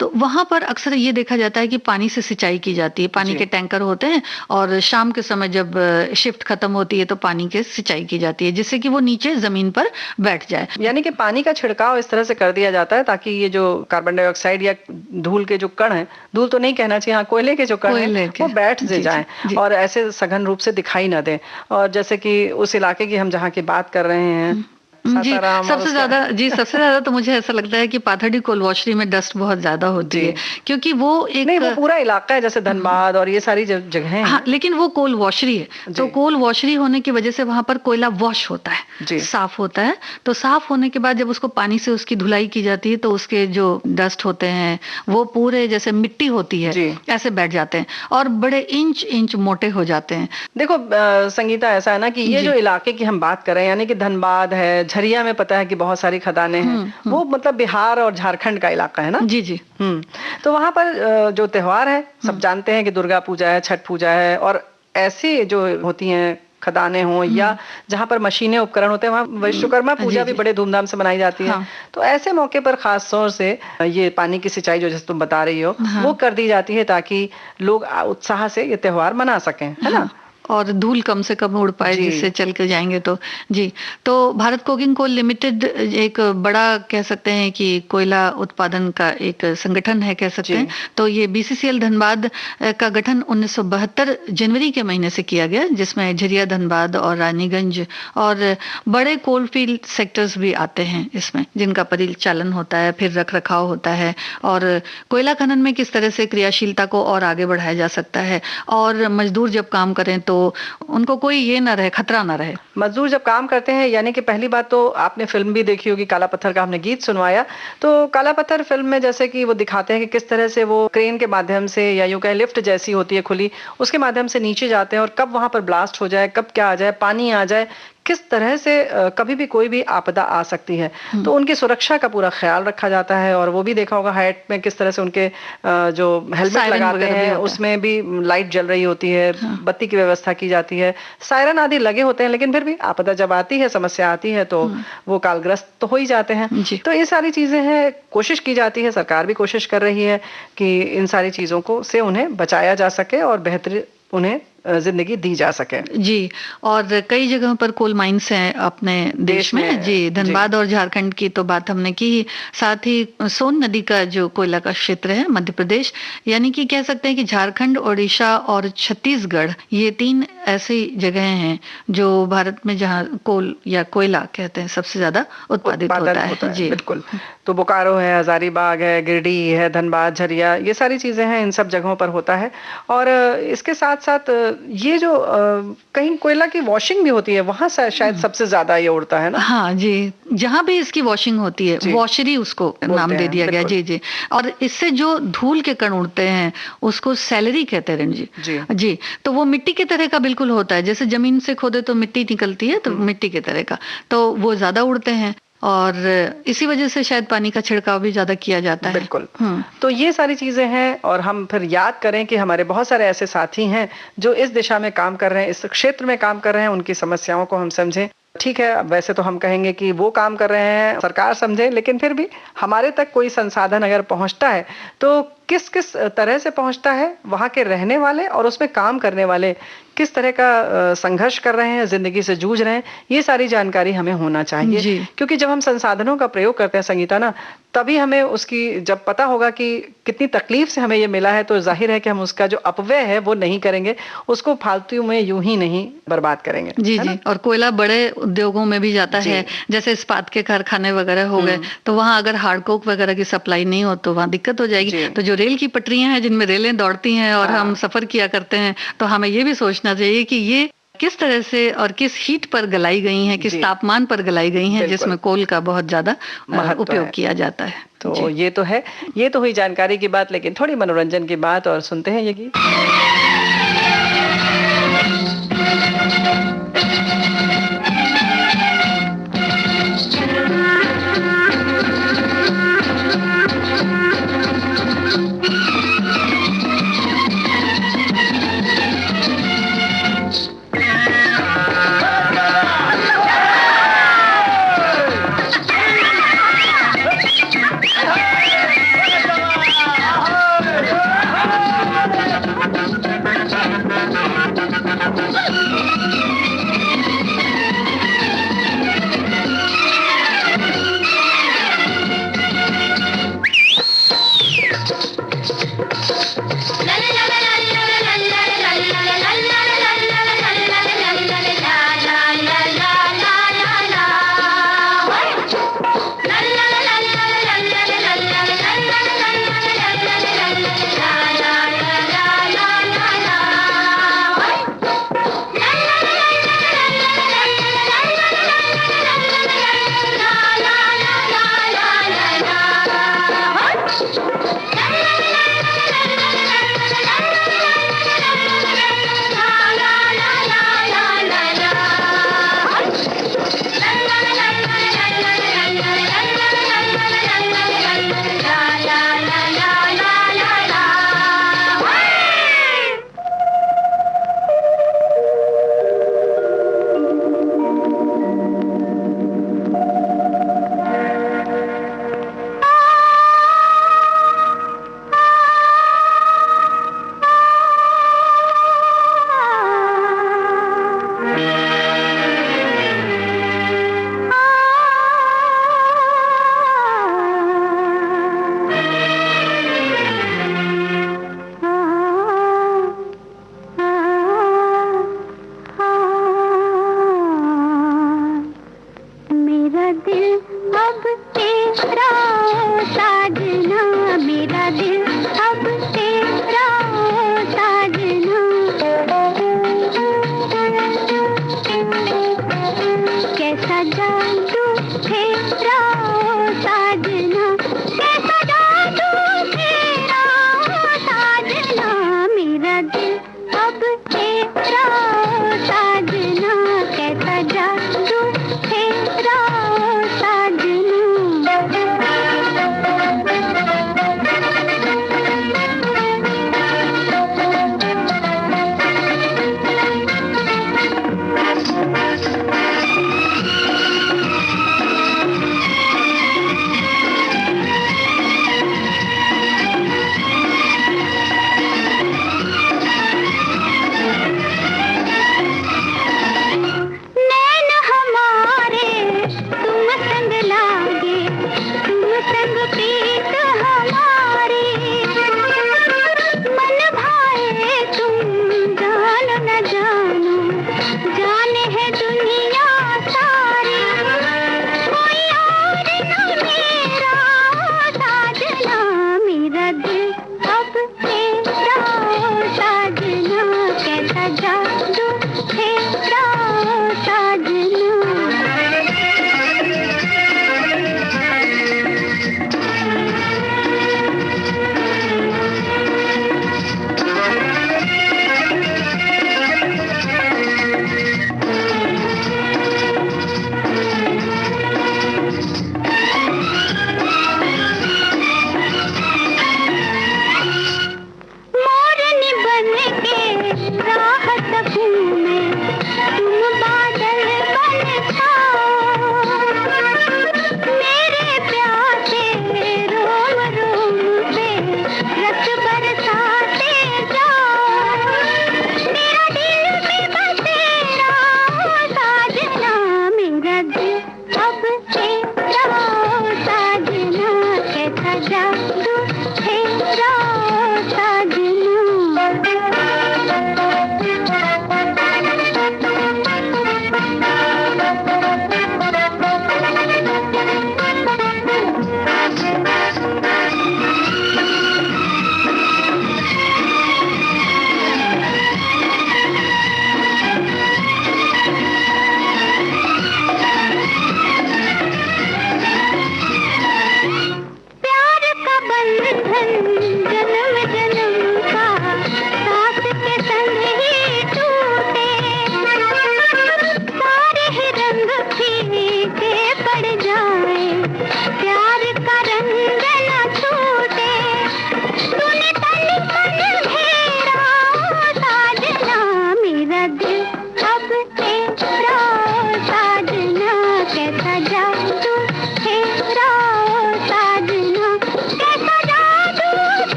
तो वहां पर अक्सर ये देखा जाता है कि पानी से सिंचाई की जाती है, पानी के टैंकर होते हैं, और शाम के समय जब शिफ्ट खत्म होती है तो पानी के सिंचाई की जाती है, जिससे कि वो नीचे जमीन पर बैठ जाए। यानी कि पानी का छिड़काव इस तरह से कर दिया जाता है ताकि ये जो कार्बन डाइऑक्साइड या धूल के जो कण है, धूल तो नहीं कहना चाहिए, हाँ, कोयले के जो कण है वो बैठ जाए और ऐसे सघन रूप से दिखाई न दे। और जैसे कि उस इलाके की हम जहाँ की बात कर रहे हैं, जी, सबसे ज्यादा तो मुझे ऐसा लगता है कि पाथर्डी कोल वॉशरी में डस्ट बहुत ज्यादा होती है, क्योंकि वो एक नहीं, वो पूरा इलाका है, जैसे धनबाद और ये सारी जगह हैं। हाँ, लेकिन वो कोल वॉशरी है, तो कोल वॉशरी होने की वजह से वहां पर कोयला वॉश होता है, साफ होता है। तो साफ होने के बाद जब उसको पानी से उसकी धुलाई की जाती है तो उसके जो डस्ट होते हैं वो पूरे जैसे मिट्टी होती है ऐसे बैठ जाते हैं और बड़े इंच मोटे हो जाते हैं। देखो संगीता, ऐसा है ना कि ये जो इलाके की हम बात कर रहे हैं, यानी कि धनबाद है, झरिया में पता है कि बहुत सारी खदानें हैं, वो मतलब बिहार और झारखंड का इलाका है ना। जी। तो वहां पर जो त्योहार है, सब जानते हैं कि दुर्गा पूजा है, छठ पूजा है, और ऐसी जो होती हैं खदानें हों या जहाँ पर मशीनें उपकरण होते हैं, वहाँ विश्वकर्मा पूजा भी बड़े धूमधाम से मनाई जाती है। तो ऐसे मौके पर खास तौर से ये पानी की सिंचाई जो जैसे तुम बता रही हो वो कर दी जाती है ताकि लोग उत्साह से ये त्योहार मना सकें, है ना। और धूल कम से कम उड़ पाए जिससे चल के जाएंगे तो जी। तो भारत कोकिंग कोल लिमिटेड एक बड़ा कह सकते हैं कि कोयला उत्पादन का एक संगठन है, कह सकते हैं। तो ये बीसीसीएल धनबाद का गठन 1972 जनवरी के महीने से किया गया, जिसमें झरिया धनबाद और रानीगंज और बड़े कोल फील्ड सेक्टर्स भी आते हैं इसमें, जिनका परिचालन होता है, फिर रख रखाव होता है और कोयला खनन में किस तरह से क्रियाशीलता को और आगे बढ़ाया जा सकता है और मजदूर जब काम करें तो उनको कोई ये ना रहे, खतरा ना रहे। मजदूर जब काम करते हैं, यानी कि पहली बात तो आपने फिल्म भी देखी होगी, काला पत्थर का हमने गीत सुनवाया, तो काला पत्थर फिल्म में जैसे कि वो दिखाते हैं कि किस तरह से वो क्रेन के माध्यम से या यूं कहें लिफ्ट जैसी होती है खुली, उसके माध्यम से नीचे जाते हैं और कब वहां पर ब्लास्ट हो जाए, कब क्या आ जाए, पानी आ जाए, किस तरह से कभी भी कोई भी आपदा आ सकती है। तो उनकी सुरक्षा का पूरा ख्याल रखा जाता है और वो भी देखा होगा हाइट में किस तरह से उनके जो हेलमेट लगाते हैं उसमें भी लाइट जल रही होती है, बत्ती की व्यवस्था की जाती है, सायरन आदि लगे होते हैं, लेकिन फिर भी आपदा जब आती है, समस्या आती है तो वो कालग्रस्त तो हो ही जाते हैं। तो ये सारी चीजें हैं, कोशिश की जाती है, सरकार भी कोशिश कर रही है कि इन सारी चीजों को से उन्हें बचाया जा सके और बेहतर उन्हें जिंदगी दी जा सके। जी, और कई जगहों पर कोल माइंस हैं अपने देश में। जी, धनबाद और झारखंड की तो बात हमने की, साथ ही सोन नदी का जो कोयला का क्षेत्र है मध्य प्रदेश, यानी कि कह सकते हैं कि झारखंड, ओडिशा और छत्तीसगढ़, ये 3 ऐसी जगह हैं जो भारत में जहां कोल या कोयला कहते हैं सबसे ज्यादा उत्पादित होता है। जी बिल्कुल। तो बोकारो है, हजारीबाग है, गिरिडीह है, धनबाद, झरिया, ये सारी चीजें हैं, इन सब जगहों पर होता है। और इसके साथ साथ ये जो कहीं कोयला की वॉशिंग भी होती है, वहां शायद सबसे ज्यादा ये उड़ता है ना। हाँ जी, जहां भी इसकी वॉशिंग होती है, वॉशरी उसको नाम दे दिया गया। जी जी। और इससे जो धूल के कण उड़ते हैं उसको सैलरी कहते हैं जी। जी, तो वो मिट्टी की तरह का बिल्कुल होता है, जैसे जमीन से खोदे तो मिट्टी निकलती है, तो मिट्टी की तरह का, तो वो ज्यादा उड़ते हैं और इसी वजह से शायद पानी का छिड़काव भी ज्यादा किया जाता है। बिल्कुल। तो ये सारी चीजें हैं और हम फिर याद करें कि हमारे बहुत सारे ऐसे साथी हैं जो इस दिशा में काम कर रहे हैं, इस क्षेत्र में काम कर रहे हैं, उनकी समस्याओं को हम समझें। ठीक है, वैसे तो हम कहेंगे कि वो काम कर रहे हैं, सरकार समझे, लेकिन फिर भी हमारे तक कोई संसाधन अगर पहुंचता है तो किस किस तरह से पहुंचता है, वहां के रहने वाले और उसमें काम करने वाले किस तरह का संघर्ष कर रहे हैं, जिंदगी से जूझ रहे हैं, ये सारी जानकारी हमें होना चाहिए। क्योंकि जब हम संसाधनों का प्रयोग करते हैं संगीता ना, तभी हमें उसकी जब पता होगा कि कितनी तकलीफ से हमें ये मिला है, तो जाहिर है कि हम उसका जो अपव्यय है वो नहीं करेंगे, उसको फालतू में यूं ही नहीं बर्बाद करेंगे। जी जी। और कोयला बड़े उद्योगों में भी जाता है, जैसे इस्पात के कारखाने वगैरह हो गए, तो वहां अगर हार्डकोक वगैरह की सप्लाई नहीं हो तो वहां दिक्कत हो जाएगी। तो जो रेल की पटरियां हैं जिनमें रेलें दौड़ती हैं और हम सफर किया करते हैं, तो हमें ये भी सोचना चाहिए कि ये किस तरह से और किस हीट पर गलाई गई हैं, किस तापमान पर गलाई गई हैं, जिसमें कोल का बहुत ज्यादा उपयोग किया जाता है। तो ये तो है, ये तो हुई जानकारी की बात, लेकिन थोड़ी मनोरंजन की बात और सुनते हैं ये गीत।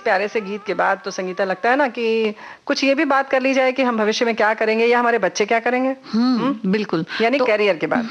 प्यारे से गीत के बाद तो संगीता लगता है ना कि कुछ ये भी बात कर ली जाए कि हम भविष्य में क्या करेंगे या हमारे बच्चे क्या करेंगे। बिल्कुल। यानी करियर के बाद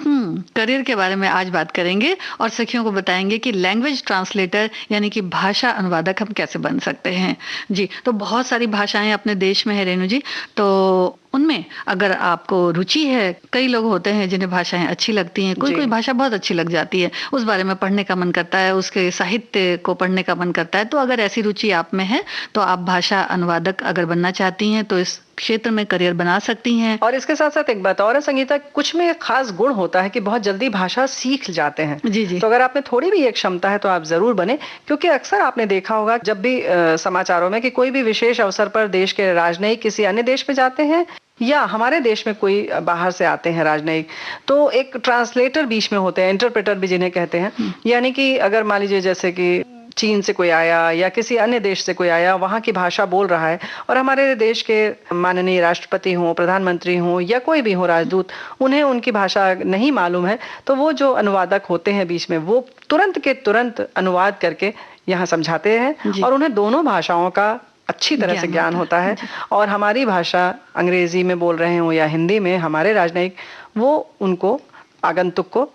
करियर के बारे में आज बात करेंगे और सखियों को बताएंगे कि लैंग्वेज ट्रांसलेटर यानी कि भाषा अनुवादक हम कैसे बन सकते हैं। जी, तो बहुत सारी भाषाएं अपने देश में है रेणु जी, तो उनमें अगर आपको रुचि है, कई लोग होते हैं जिन्हें भाषाएं अच्छी लगती हैं, कोई भाषा बहुत अच्छी लग जाती है, उस बारे में पढ़ने का मन करता है, उसके साहित्य को पढ़ने का मन करता है। तो अगर ऐसी रुचि आप में है तो आप भाषा अनुवादक अगर बनना चाहती हैं तो इस क्षेत्र में करियर बना सकती हैं। और इसके साथ साथ एक बात और है संगीता, कुछ में एक खास गुण होता है कि बहुत जल्दी भाषा सीख जाते हैं। जी जी। तो अगर आप में थोड़ी भी एक क्षमता है तो आप जरूर बने, क्योंकि अक्सर आपने देखा होगा जब भी समाचारों में कि कोई भी विशेष अवसर पर देश के राजनयिक किसी अन्य देश में जाते हैं या हमारे देश में कोई बाहर से आते हैं राजनयिक, तो एक ट्रांसलेटर बीच में होते हैं, इंटरप्रेटर भी जिन्हें कहते हैं। यानी कि अगर मान लीजिए जैसे कि चीन से कोई आया या किसी अन्य देश से कोई आया, वहां की भाषा बोल रहा है और हमारे देश के माननीय राष्ट्रपति हों, प्रधानमंत्री हों या कोई भी हो राजदूत, उन्हें उनकी भाषा नहीं मालूम है, तो वो जो अनुवादक होते हैं बीच में, वो तुरंत के तुरंत अनुवाद करके यहाँ समझाते हैं और उन्हें दोनों भाषाओं का अच्छी तरह से ज्ञान होता है। और हमारी भाषा अंग्रेजी में बोल रहे हो या हिंदी में, हमारे राजनयिक वो उनको आगंतुक को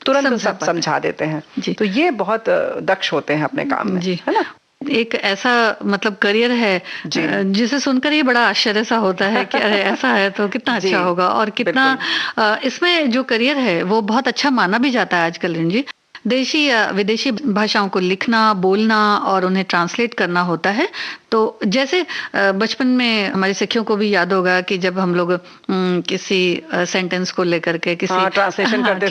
तुरंत समझा देते हैं। तो ये बहुत दक्ष होते हैं अपने काम में, है ना। एक ऐसा मतलब करियर है जिसे सुनकर ये बड़ा आश्चर्य सा होता है कि अरे ऐसा है तो कितना अच्छा होगा, और कितना इसमें जो करियर है वो बहुत अच्छा माना भी जाता है आजकल रेणु जी। देशी या विदेशी भाषाओं को लिखना, बोलना और उन्हें ट्रांसलेट करना होता है। तो जैसे बचपन में हमारी सखियों को भी याद होगा कि जब हम लोग किसी सेंटेंस को लेकर के किसी ट्रांसलेशन करते थे,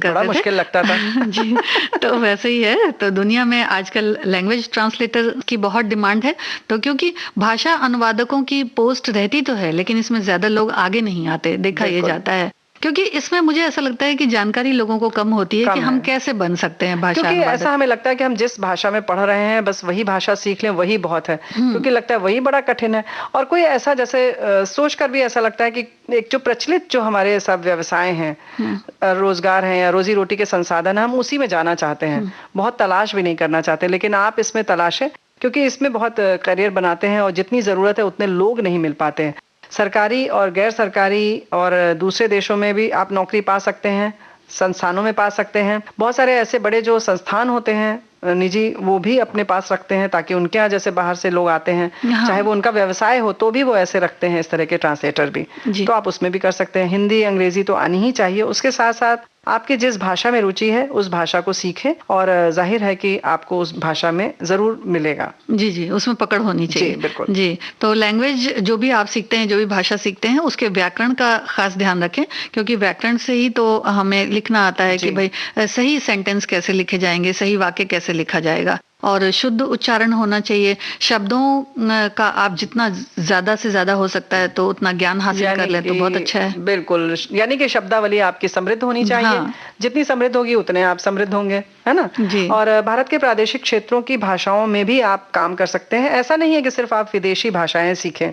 बड़ा मुश्किल लगता था। जी, तो वैसे ही है। तो दुनिया में आजकल लैंग्वेज ट्रांसलेटर की बहुत डिमांड है, तो क्योंकि भाषा अनुवादकों की पोस्ट रहती तो है लेकिन इसमें ज्यादा लोग आगे नहीं आते, देखा ये जाता है, क्योंकि इसमें मुझे ऐसा लगता है कि जानकारी लोगों को कम होती है कि हम कैसे बन सकते हैं भाषा अनुवादक। ऐसा हमें लगता है कि हम जिस भाषा में पढ़ रहे हैं बस वही भाषा सीख लें, वही बहुत है, क्योंकि लगता है वही बड़ा कठिन है। और कोई ऐसा जैसे सोचकर भी ऐसा लगता है कि एक जो प्रचलित जो हमारे सब व्यवसाय हैं, रोजगार हैं या रोजी रोटी के संसाधन, हम उसी में जाना चाहते हैं, बहुत तलाश भी नहीं करना चाहते। लेकिन आप इसमें तलाशें, क्योंकि इसमें बहुत करियर बनाते हैं और जितनी जरूरत है उतने लोग नहीं मिल पाते हैं। सरकारी और गैर सरकारी और दूसरे देशों में भी आप नौकरी पा सकते हैं, संस्थानों में पा सकते हैं। बहुत सारे ऐसे बड़े जो संस्थान होते हैं निजी, वो भी अपने पास रखते हैं ताकि उनके यहाँ जैसे बाहर से लोग आते हैं, चाहे वो उनका व्यवसाय हो तो भी वो ऐसे रखते हैं इस तरह के ट्रांसलेटर भी। तो आप उसमें भी कर सकते हैं। हिंदी अंग्रेजी तो आनी ही चाहिए, उसके साथ साथ आपकी जिस भाषा में रुचि है उस भाषा को सीखें और जाहिर है कि आपको उस भाषा में जरूर मिलेगा। जी जी, उसमें पकड़ होनी चाहिए। जी बिल्कुल जी। तो लैंग्वेज जो भी आप सीखते हैं, जो भी भाषा सीखते हैं, उसके व्याकरण का खास ध्यान रखें, क्योंकि व्याकरण से ही तो हमें लिखना आता है कि भाई सही सेंटेंस कैसे लिखे जाएंगे, सही वाक्य कैसे लिखा जाएगा, और शुद्ध उच्चारण होना चाहिए। शब्दों का आप जितना ज्यादा से ज्यादा हो सकता है तो उतना ज्ञान हासिल कर ले तो बहुत अच्छा है। बिल्कुल, यानी कि शब्दावली आपकी समृद्ध होनी चाहिए। जितनी समृद्ध होगी उतने आप समृद्ध होंगे, है ना। और भारत के प्रादेशिक क्षेत्रों की भाषाओं में भी आप काम कर सकते हैं। ऐसा नहीं है कि सिर्फ आप विदेशी भाषाएं सीखें,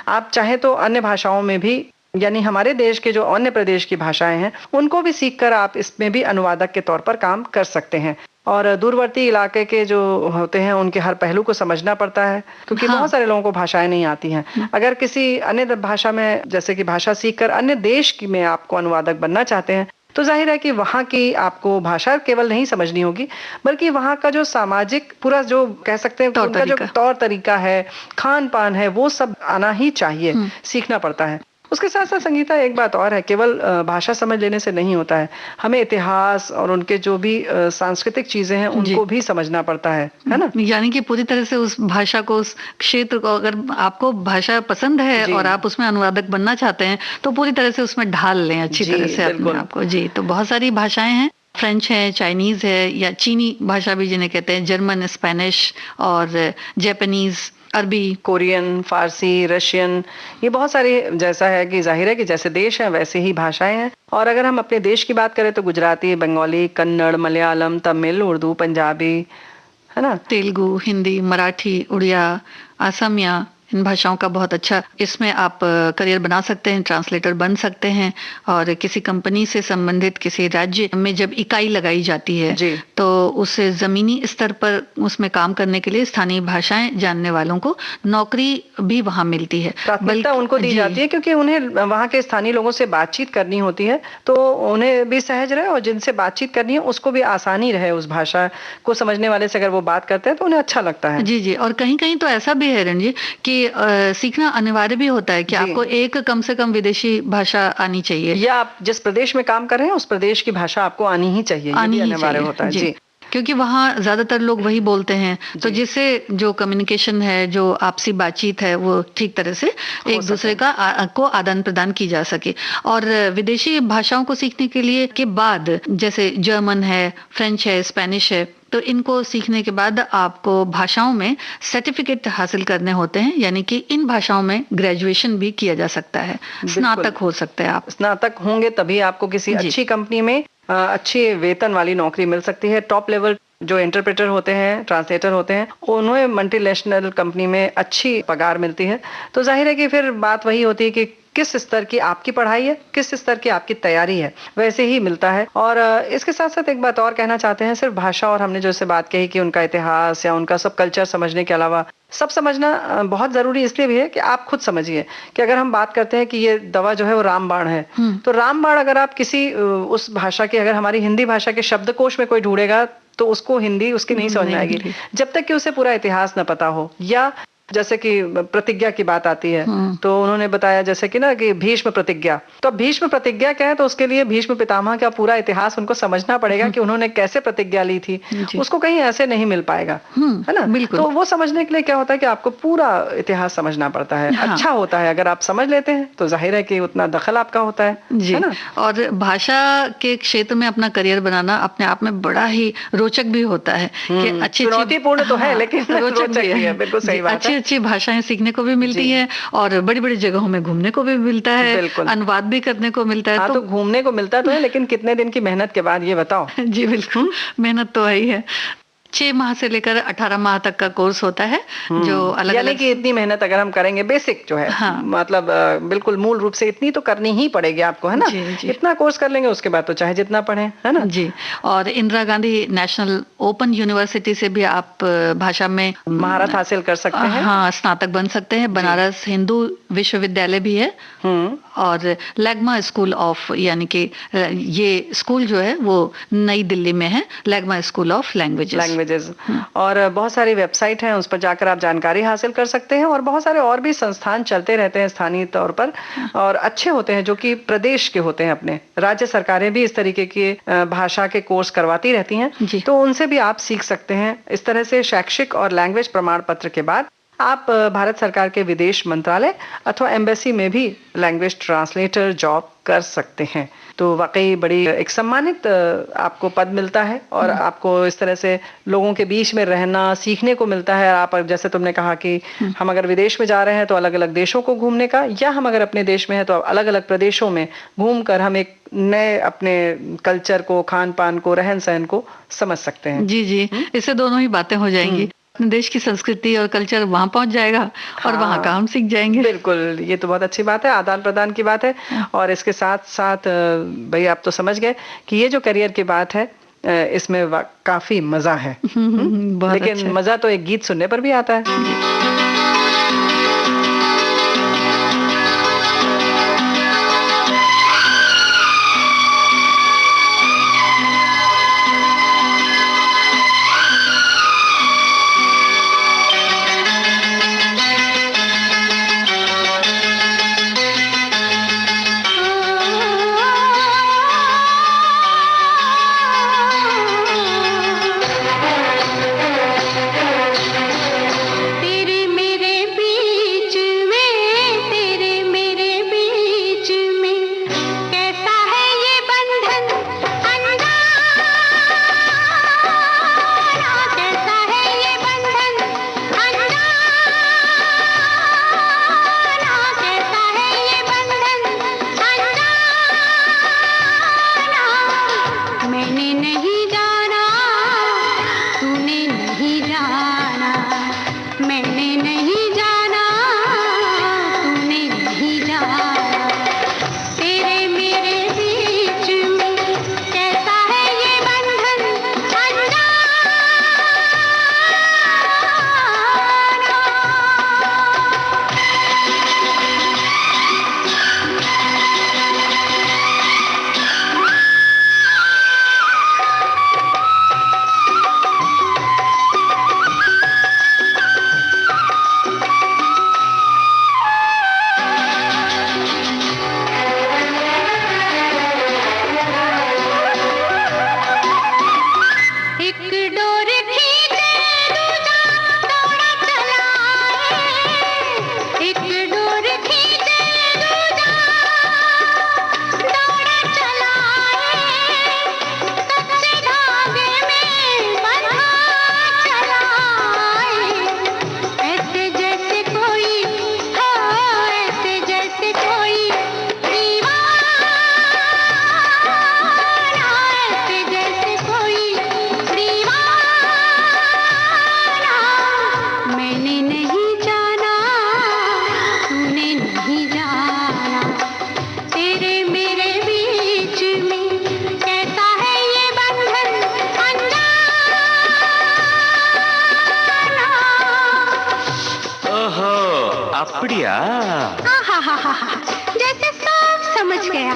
आप चाहे तो अन्य भाषाओं में भी, यानी हमारे देश के जो अन्य प्रदेश की भाषाएं हैं उनको भी सीखकर आप इसमें भी अनुवादक के तौर पर काम कर सकते हैं। और दूरवर्ती इलाके के जो होते हैं उनके हर पहलू को समझना पड़ता है, क्योंकि बहुत सारे लोगों को भाषाएं नहीं आती हैं। अगर किसी अन्य भाषा में, जैसे कि भाषा सीखकर अन्य देश की में आपको अनुवादक बनना चाहते हैं, तो जाहिर है कि वहाँ की आपको भाषा केवल नहीं समझनी होगी, बल्कि वहाँ का जो सामाजिक पूरा जो कह सकते हैं उनका जो तौर तरीका है, खान पान है, वो सब आना ही चाहिए, सीखना पड़ता है। उसके साथ साथ संगीता एक बात और है, केवल भाषा समझ लेने से नहीं होता है, हमें इतिहास और उनके जो भी सांस्कृतिक चीजें हैं उनको भी समझना पड़ता है ना। यानी कि पूरी तरह से उस भाषा को, उस क्षेत्र को, अगर आपको भाषा पसंद है और आप उसमें अनुवादक बनना चाहते हैं तो पूरी तरह से उसमें ढाल लें अच्छी तरह से अपने आप को। जी, तो बहुत सारी भाषाएं हैं, फ्रेंच है, चाइनीज है, या चीनी भाषा भी जिन्हें कहते हैं, जर्मन, स्पेनिश और जापानीज, अरबी, कोरियन, फारसी, रशियन, ये बहुत सारी, जैसा है कि जाहिर है कि जैसे देश है वैसे ही भाषाएं हैं। और अगर हम अपने देश की बात करें तो गुजराती, बंगाली, कन्नड़, मलयालम, तमिल, उर्दू, पंजाबी, है ना, तेलुगु, हिंदी, मराठी, उड़िया, असमिया, इन भाषाओं का बहुत अच्छा, इसमें आप करियर बना सकते हैं, ट्रांसलेटर बन सकते हैं। और किसी कंपनी से संबंधित किसी राज्य में जब इकाई लगाई जाती है तो उसे जमीनी स्तर पर उसमें काम करने के लिए स्थानीय भाषाएं जानने वालों को नौकरी भी वहां मिलती है, प्राथमिकता उनको दी जाती है, क्योंकि उन्हें वहां के स्थानीय लोगों से बातचीत करनी होती है, तो उन्हें भी सहज रहे और जिनसे बातचीत करनी है उसको भी आसानी रहे, उस भाषा को समझने वाले से अगर वो बात करते हैं तो उन्हें अच्छा लगता है। जी जी। और कहीं कहीं तो ऐसा भी है रणजी कि सीखना अनिवार्य भी होता है कि आपको एक कम से कम विदेशी भाषा आनी चाहिए, या आप जिस प्रदेश में काम कर रहे हैं उस प्रदेश की भाषा आपको आनी ही चाहिए, ये भी अनिवार्य होता है। जी, क्योंकि वहाँ ज्यादातर लोग वही बोलते हैं, तो जिससे जो कम्युनिकेशन है, जो आपसी बातचीत है, वो ठीक तरह से एक दूसरे को आदान प्रदान की जा सके। और विदेशी भाषाओं को सीखने के लिए के बाद, जैसे जर्मन है, फ्रेंच है, स्पेनिश है, तो इनको सीखने के बाद आपको भाषाओं में सर्टिफिकेट हासिल करने होते हैं, यानी कि इन भाषाओं में ग्रेजुएशन भी किया जा सकता है, स्नातक हो सकते हैं आप। स्नातक होंगे तभी आपको किसी अच्छी कंपनी में अच्छी वेतन वाली नौकरी मिल सकती है। टॉप लेवल जो इंटरप्रेटर होते हैं, ट्रांसलेटर होते हैं, उन्हें मल्टीनेशनल कंपनी में अच्छी पगार मिलती है। तो जाहिर है कि फिर बात वही होती है कि किस स्तर की आपकी पढ़ाई है, किस स्तर की आपकी तैयारी है, वैसे ही मिलता है। और इसके साथ साथ एक बात और कहना चाहते हैं, सिर्फ भाषा और हमने जैसे बात कही कि उनका इतिहास या उनका सब कल्चर समझने के अलावा सब समझना बहुत जरूरी इसलिए भी है कि आप खुद समझिए कि अगर हम बात करते हैं कि ये दवा जो है वो रामबाण है, तो रामबाण अगर आप किसी उस भाषा के, अगर हमारी हिंदी भाषा के शब्दकोश में कोई ढूंढेगा तो उसको हिंदी उसकी नहीं समझ में आएगी जब तक कि उसे पूरा इतिहास न पता हो। या जैसे कि प्रतिज्ञा की बात आती है, तो उन्होंने बताया जैसे कि ना कि भीष्म प्रतिज्ञा, तो अब भीष्म प्रतिज्ञा क्या है, तो उसके लिए भीष्म पितामह का पूरा इतिहास उनको समझना पड़ेगा कि उन्होंने कैसे प्रतिज्ञा ली थी, उसको कहीं ऐसे नहीं मिल पाएगा, है ना। तो वो समझने के लिए क्या होता है कि आपको पूरा इतिहास समझना पड़ता है। अच्छा होता है अगर आप समझ लेते हैं तो जाहिर है कि उतना दखल आपका होता है ना। और भाषा के क्षेत्र में अपना करियर बनाना अपने आप में बड़ा ही रोचक भी होता है कि अच्छी चुनौतीपूर्ण तो है लेकिन रोचक भी है। बिल्कुल सही बात है। अच्छी भाषाएं सीखने को भी मिलती है और बड़ी बड़ी जगहों में घूमने को भी मिलता है, अनुवाद भी करने को मिलता है। तो घूमने को मिलता तो है, लेकिन कितने दिन की मेहनत के बाद, ये बताओ। जी बिल्कुल, मेहनत तो है ही है। 6 माह से लेकर 18 माह तक का कोर्स होता है, जो अलग यानी कि इतनी मेहनत अगर हम करेंगे, बेसिक जो है, मतलब बिल्कुल मूल रूप से इतनी तो करनी ही पड़ेगी आपको, है ना। इतना कोर्स कर लेंगे उसके बाद तो चाहे जितना पढ़े, है ना। जी। और Indira Gandhi national open university से भी आप भाषा में महारत हासिल कर सकते हैं। हाँ, स्नातक बन सकते हैं। बनारस हिंदू विश्वविद्यालय भी है, और लैग्मा स्कूल ऑफ, यानी कि ये स्कूल जो है वो नई दिल्ली में है, लैग्मा स्कूल ऑफ लैंग्वेजेस। और बहुत सारी वेबसाइट हैं, उस पर जाकर आप जानकारी हासिल कर सकते हैं। और बहुत सारे और भी संस्थान चलते रहते हैं स्थानीय तौर पर, और अच्छे होते हैं, जो कि प्रदेश के होते हैं अपने। राज्य सरकारें भी इस तरीके की भाषा के कोर्स करवाती रहती हैं, तो उनसे भी आप सीख सकते हैं। इस तरह से शैक्षिक और लैंग्वेज प्रमाण पत्र के बाद आप भारत सरकार के विदेश मंत्रालय अथवा एम्बेसी में भी लैंग्वेज ट्रांसलेटर जॉब कर सकते हैं। तो वाकई बड़ी एक सम्मानित आपको पद मिलता है, और आपको इस तरह से लोगों के बीच में रहना सीखने को मिलता है। आप जैसे तुमने कहा कि हम अगर विदेश में जा रहे हैं तो अलग अलग देशों को घूमने का, या हम अगर अपने देश में हैं तो अलग अलग प्रदेशों में घूमकर हम एक नए अपने कल्चर को, खान पान को, रहन सहन को समझ सकते हैं। जी जी, इससे दोनों ही बातें हो जाएंगी। देश की संस्कृति और कल्चर वहां पहुंच जाएगा, और वहां का हम सीख जाएंगे। बिल्कुल, ये तो बहुत अच्छी बात है, आदान प्रदान की बात है। और इसके साथ साथ भाई आप तो समझ गए कि ये जो करियर की बात है, इसमें काफी मजा है। लेकिन मजा तो एक गीत सुनने पर भी आता है। तेरे मेरे बीच அப்படியா? जैसे सब समझ गया।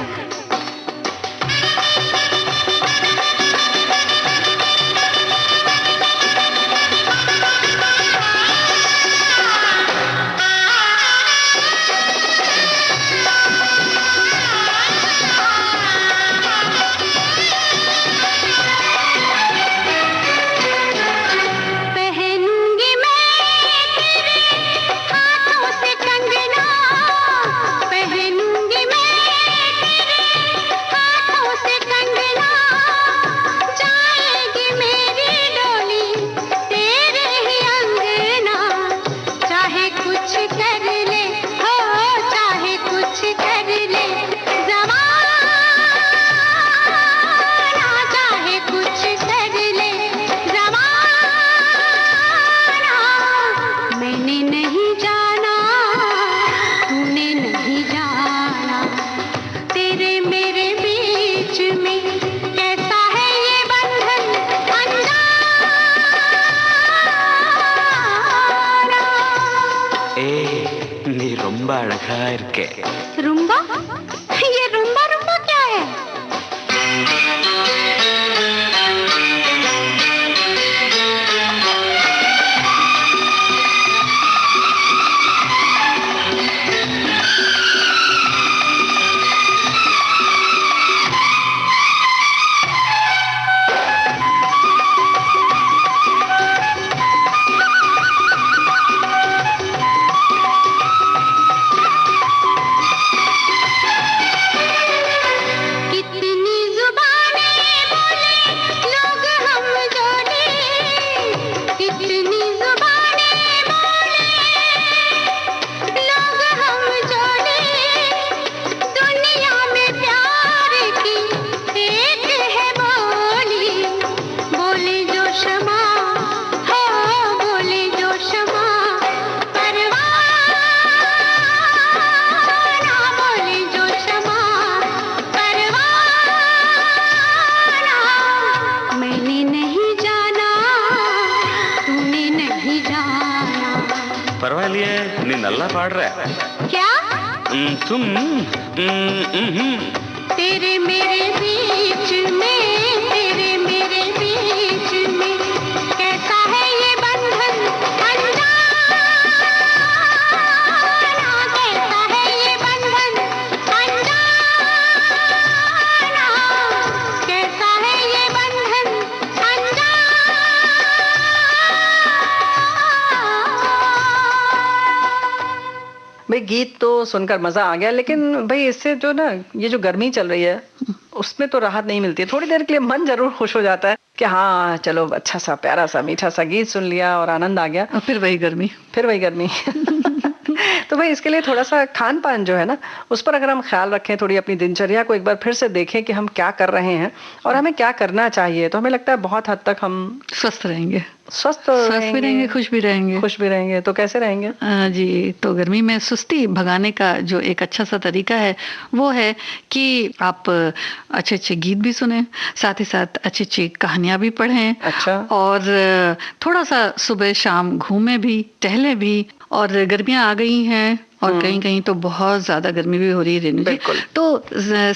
அழகா இருக்கே. रुम्बा? ये रुम्बा रुम्बा क्या है? பரவாயில்லையே, நீ நல்லா பாடுற. क्या? तुम तेरे मेरे बीच में, तेरे मेरे बीच में कैसा है ये बंधन अनजाना, कैसा है ये बंधन अनजाना, कैसा है ये बंधन अनजाना। भाई गीत तो सुनकर मजा आ गया, लेकिन भाई इससे जो ना ये जो गर्मी चल रही है उसमें तो राहत नहीं मिलती है। थोड़ी देर के लिए मन जरूर खुश हो जाता है कि हाँ चलो अच्छा सा प्यारा सा मीठा सा गीत सुन लिया और आनंद आ गया, और फिर वही गर्मी, फिर वही गर्मी। तो भाई इसके लिए थोड़ा सा खान पान जो है ना उस पर अगर हम ख्याल रखें, थोड़ी अपनी दिनचर्या को एक बार फिर से देखें कि हम क्या कर रहे हैं और हमें क्या करना चाहिए, तो हमें लगता है बहुत हद तक हम स्वस्थ रहेंगे, स्वस्थ भी रहेंगे, खुश भी रहेंगे। खुश भी रहेंगे। तो कैसे रहेंगे जी, तो गर्मी में सुस्ती भगाने का जो एक अच्छा सा तरीका है वो है कि आप अच्छे अच्छे गीत भी सुने, साथ ही साथ अच्छी अच्छी कहानियां भी पढ़ें, अच्छा, और थोड़ा सा सुबह शाम घूमे भी, टहले भी। और गर्मियां आ गई हैं और कहीं कहीं तो बहुत ज्यादा गर्मी भी हो रही है रेणु जी, तो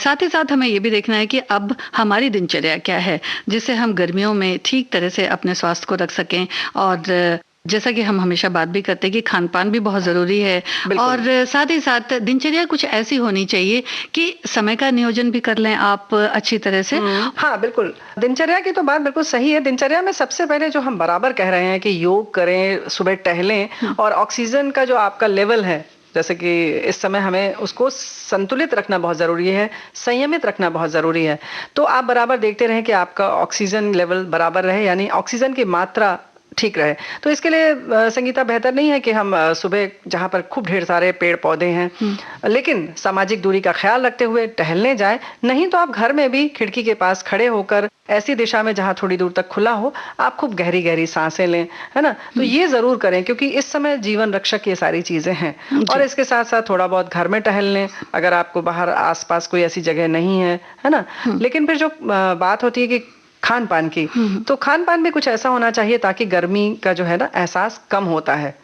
साथ ही साथ हमें ये भी देखना है कि अब हमारी दिनचर्या क्या है जिससे हम गर्मियों में ठीक तरह से अपने स्वास्थ्य को रख सकें। और जैसा कि हम हमेशा बात भी करते हैं कि खान पान भी बहुत जरूरी है, और साथ ही साथ दिनचर्या कुछ ऐसी होनी चाहिए कि समय का नियोजन भी कर लें आप अच्छी तरह से। हाँ बिल्कुल, दिनचर्या की तो बात बिल्कुल सही है। दिनचर्या में सबसे पहले जो हम बराबर कह रहे हैं कि योग करें, सुबह टहलें, और ऑक्सीजन का जो आपका लेवल है जैसे कि इस समय हमें उसको संतुलित रखना बहुत जरूरी है, संयमित रखना बहुत जरूरी है। तो आप बराबर देखते रहें कि आपका ऑक्सीजन लेवल बराबर रहे, यानी ऑक्सीजन की मात्रा ठीक रहे। तो इसके लिए संगीता बेहतर नहीं है कि हम सुबह जहाँ पर खूब ढेर सारे पेड़ पौधे हैं लेकिन सामाजिक दूरी का ख्याल रखते हुए टहलने जाएं, नहीं तो आप घर में भी खिड़की के पास खड़े होकर ऐसी दिशा में जहाँ थोड़ी दूर तक खुला हो आप खूब गहरी गहरी सांसें लें, है ना। तो ये जरूर करें क्योंकि इस समय जीवन रक्षक ये सारी चीजें हैं। और इसके साथ साथ थोड़ा बहुत घर में टहल लें अगर आपको बाहर आसपास कोई ऐसी जगह नहीं है, है ना। लेकिन फिर जो बात होती है कि खान पान की, तो खान पान भी कुछ ऐसा होना चाहिए ताकि गर्मी का जो है ना एहसास कम होता है।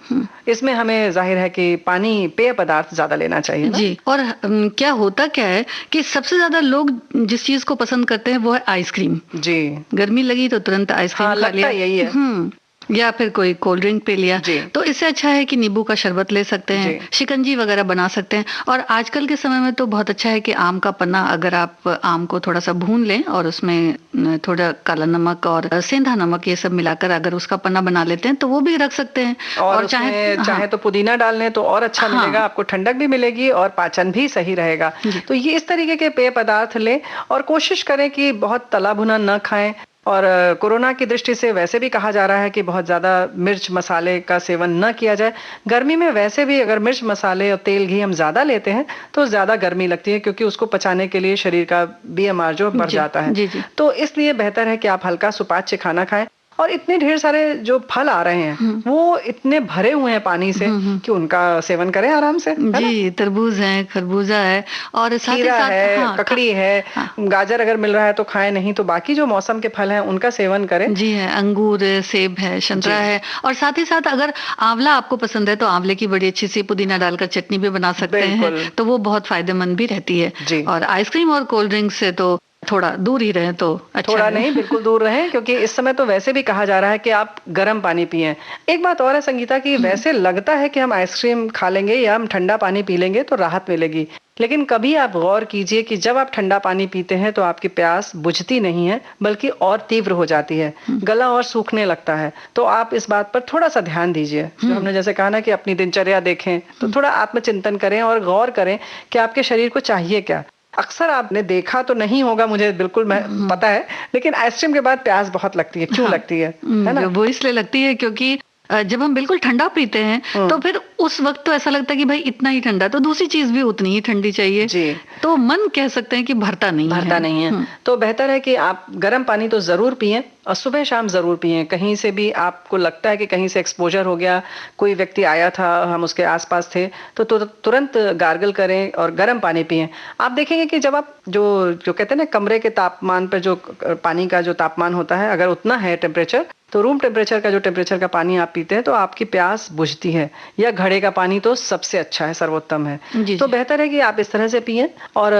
इसमें हमें जाहिर है कि पानी, पेय पदार्थ ज्यादा लेना चाहिए ना? जी। और क्या होता क्या है कि सबसे ज्यादा लोग जिस चीज को पसंद करते हैं वो है आइसक्रीम। जी। गर्मी लगी तो तुरंत आइसक्रीम खा लिया, यही है। या फिर कोई कोल्ड ड्रिंक पी लिया। तो इससे अच्छा है कि नींबू का शरबत ले सकते हैं, शिकंजी वगैरह बना सकते हैं। और आजकल के समय में तो बहुत अच्छा है कि आम का पन्ना, अगर आप आम को थोड़ा सा भून लें और उसमें थोड़ा काला नमक और सेंधा नमक ये सब मिलाकर अगर उसका पन्ना बना लेते हैं तो वो भी रख सकते हैं। और चाहे तो पुदीना डाल लें तो और अच्छा मिलेगा, आपको ठंडक भी मिलेगी और पाचन भी सही रहेगा। तो ये इस तरीके के पेय पदार्थ लें और कोशिश करें कि बहुत तला भुना न खाएं। और कोरोना की दृष्टि से वैसे भी कहा जा रहा है कि बहुत ज्यादा मिर्च मसाले का सेवन न किया जाए। गर्मी में वैसे भी अगर मिर्च मसाले और तेल घी हम ज्यादा लेते हैं तो ज्यादा गर्मी लगती है, क्योंकि उसको पचाने के लिए शरीर का BMR जो बढ़ जाता है। तो इसलिए बेहतर है कि आप हल्का सुपाच्य खाना खाएं। और इतने ढेर सारे जो फल आ रहे हैं वो इतने भरे हुए हैं पानी से कि उनका सेवन करें आराम से। जी, तरबूज है, खरबूजा है और साथ ही साथ है, ककड़ी है, गाजर अगर मिल रहा है तो खाएं, नहीं तो बाकी जो मौसम के फल हैं उनका सेवन करें। जी है, अंगूर है, सेब है, संतरा है। और साथ ही साथ अगर आंवला आपको पसंद है तो आंवले की बड़ी अच्छी सी पुदीना डालकर चटनी भी बना सकते हैं, तो वो बहुत फायदेमंद भी रहती है। और आइसक्रीम और कोल्ड ड्रिंक से तो थोड़ा दूर ही रहें तो अच्छा। थोड़ा नहीं, बिल्कुल दूर रहें, क्योंकि इस समय तो वैसे भी कहा जा रहा है कि आप गर्म पानी पिएं। एक बात और है संगीता की, वैसे लगता है कि हम आइसक्रीम खा लेंगे या हम ठंडा पानी पी लेंगे तो राहत मिलेगी, लेकिन कभी आप गौर कीजिए कि जब आप ठंडा पानी पीते हैं तो आपकी प्यास बुझती नहीं है बल्कि और तीव्र हो जाती है, गला और सूखने लगता है। तो आप इस बात पर थोड़ा सा ध्यान दीजिए। जो हमने जैसे कहा ना कि अपनी दिनचर्या देखें, तो थोड़ा आत्मचिंतन करें और गौर करें कि आपके शरीर को चाहिए क्या। अक्सर आपने देखा तो नहीं होगा, मुझे बिल्कुल पता है, लेकिन आइसक्रीम के बाद प्यास बहुत लगती है। क्यों लगती है ना? वो इसलिए लगती है क्योंकि जब हम बिल्कुल ठंडा पीते हैं तो फिर उस वक्त तो ऐसा लगता है कि भाई इतना ही ठंडा, तो दूसरी चीज भी उतनी ही ठंडी चाहिए। तो मन कह सकते हैं कि भरता नहीं है। तो बेहतर है कि आप गर्म पानी तो जरूर पिएं और सुबह शाम जरूर पिएं। कहीं से भी आपको लगता है कि कहीं से एक्सपोजर हो गया, कोई व्यक्ति आया था, हम उसके आसपास थे, तो तुरंत गार्गल करें और गर्म पानी पिएं। आप देखेंगे कि जब आप जो कहते हैं ना कमरे के तापमान पर जो पानी का जो तापमान होता है, अगर उतना है टेम्परेचर, तो रूम टेम्परेचर का जो टेम्परेचर का पानी आप पीते हैं तो आपकी प्यास बुझती है। या घड़े का पानी तो सबसे अच्छा है, सर्वोत्तम है। तो बेहतर है कि आप इस तरह से पिएं और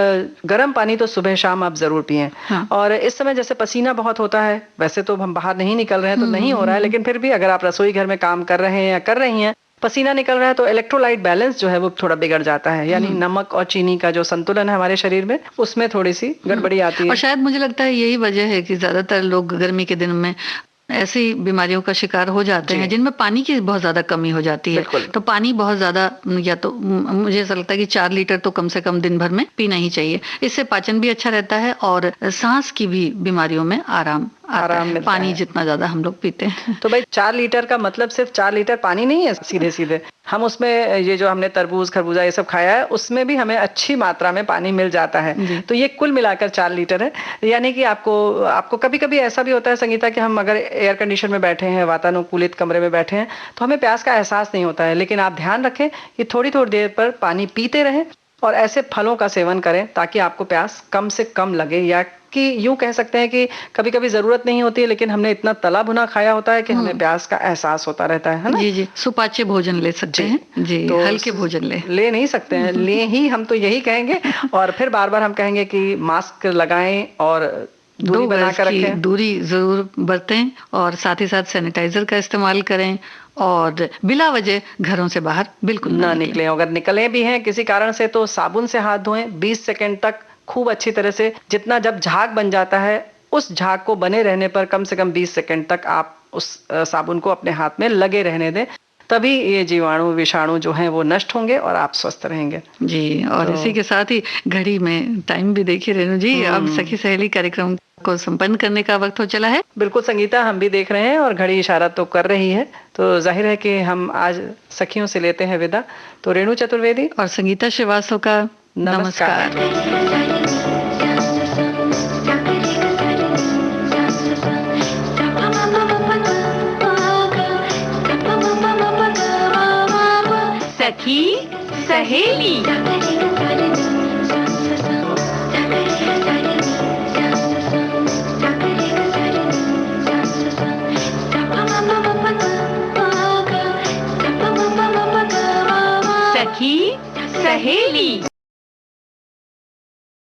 गर्म पानी तो सुबह शाम आप जरूर पिएं। और इस समय जैसे पसीना बहुत होता है, वैसे तो हम बाहर नहीं निकल रहे हैं तो नहीं हो रहा है, लेकिन फिर भी अगर आप रसोई घर में काम कर रहे हैं या कर रही हैं, पसीना निकल रहा है, तो इलेक्ट्रोलाइट बैलेंस जो है वो थोड़ा बिगड़ जाता है। यानी नमक और चीनी का जो संतुलन है हमारे शरीर में, उसमें थोड़ी सी गड़बड़ी आती है। और शायद मुझे लगता है यही वजह है कि ज्यादातर लोग गर्मी के दिन में ऐसी बीमारियों का शिकार हो जाते हैं जिनमें पानी की बहुत ज्यादा कमी हो जाती है। तो पानी बहुत ज्यादा, या तो मुझे ऐसा लगता है कि 4 लीटर तो कम से कम दिन भर में पीना ही चाहिए। इससे पाचन भी अच्छा रहता है और सांस की भी बीमारियों में आराम मिलता पानी है। जितना ज्यादा हम लोग पीते हैं। तो भाई 4 लीटर का मतलब सिर्फ 4 लीटर पानी नहीं है सीधे। हम उसमें ये जो हमने तरबूज खरबूजा ये सब खाया है, उसमें भी हमें अच्छी मात्रा में पानी मिल जाता है। तो ये कुल मिलाकर 4 लीटर है। यानी कि आपको कभी कभी ऐसा भी होता है संगीता कि हम अगर एयर कंडीशन में बैठे हैं, वातानुकूलित कमरे में बैठे हैं, तो हमें प्यास का एहसास नहीं होता है। लेकिन आप ध्यान रखें कि थोड़ी थोड़ी देर पर पानी पीते रहें और ऐसे फलों का सेवन करें ताकि आपको प्यास कम से कम लगे। या कि यूं कह सकते हैं कि कभी कभी जरूरत नहीं होती है, लेकिन हमने इतना तला भुना खाया होता है कि हमें प्यास का एहसास होता रहता है ना? जी, सुपाच्य भोजन ले सकते हैं जी। तो हल्के भोजन ले नहीं सकते हैं, ले ही हम तो यही कहेंगे। और फिर बार बार हम कहेंगे कि मास्क लगाएं और दूरी बनाकर रखें, दूरी जरूर बरतें और साथ ही साथ सैनिटाइजर का इस्तेमाल करें और बिला वजह घरों से बाहर बिल्कुल ना निकलें। अगर निकले भी हैं किसी कारण से तो साबुन से हाथ धोएं 20 सेकंड तक खूब अच्छी तरह से। जितना जब झाग बन जाता है, उस झाग को बने रहने पर कम से कम 20 सेकंड तक आप उस साबुन को अपने हाथ में लगे रहने दें, तभी ये जीवाणु विषाणु जो हैं वो नष्ट होंगे और आप स्वस्थ रहेंगे जी। और इसी के साथ ही घड़ी में टाइम भी देखिए रेणु जी, अब सखी सहेली कार्यक्रम को संपन्न करने का वक्त हो चला है। बिल्कुल संगीता, हम भी देख रहे हैं और घड़ी इशारा तो कर रही है, तो जाहिर है कि हम आज सखियों से लेते हैं विदा। तो रेणु चतुर्वेदी और संगीता श्रीवास्तव का नमस्कार। सखी सहेली।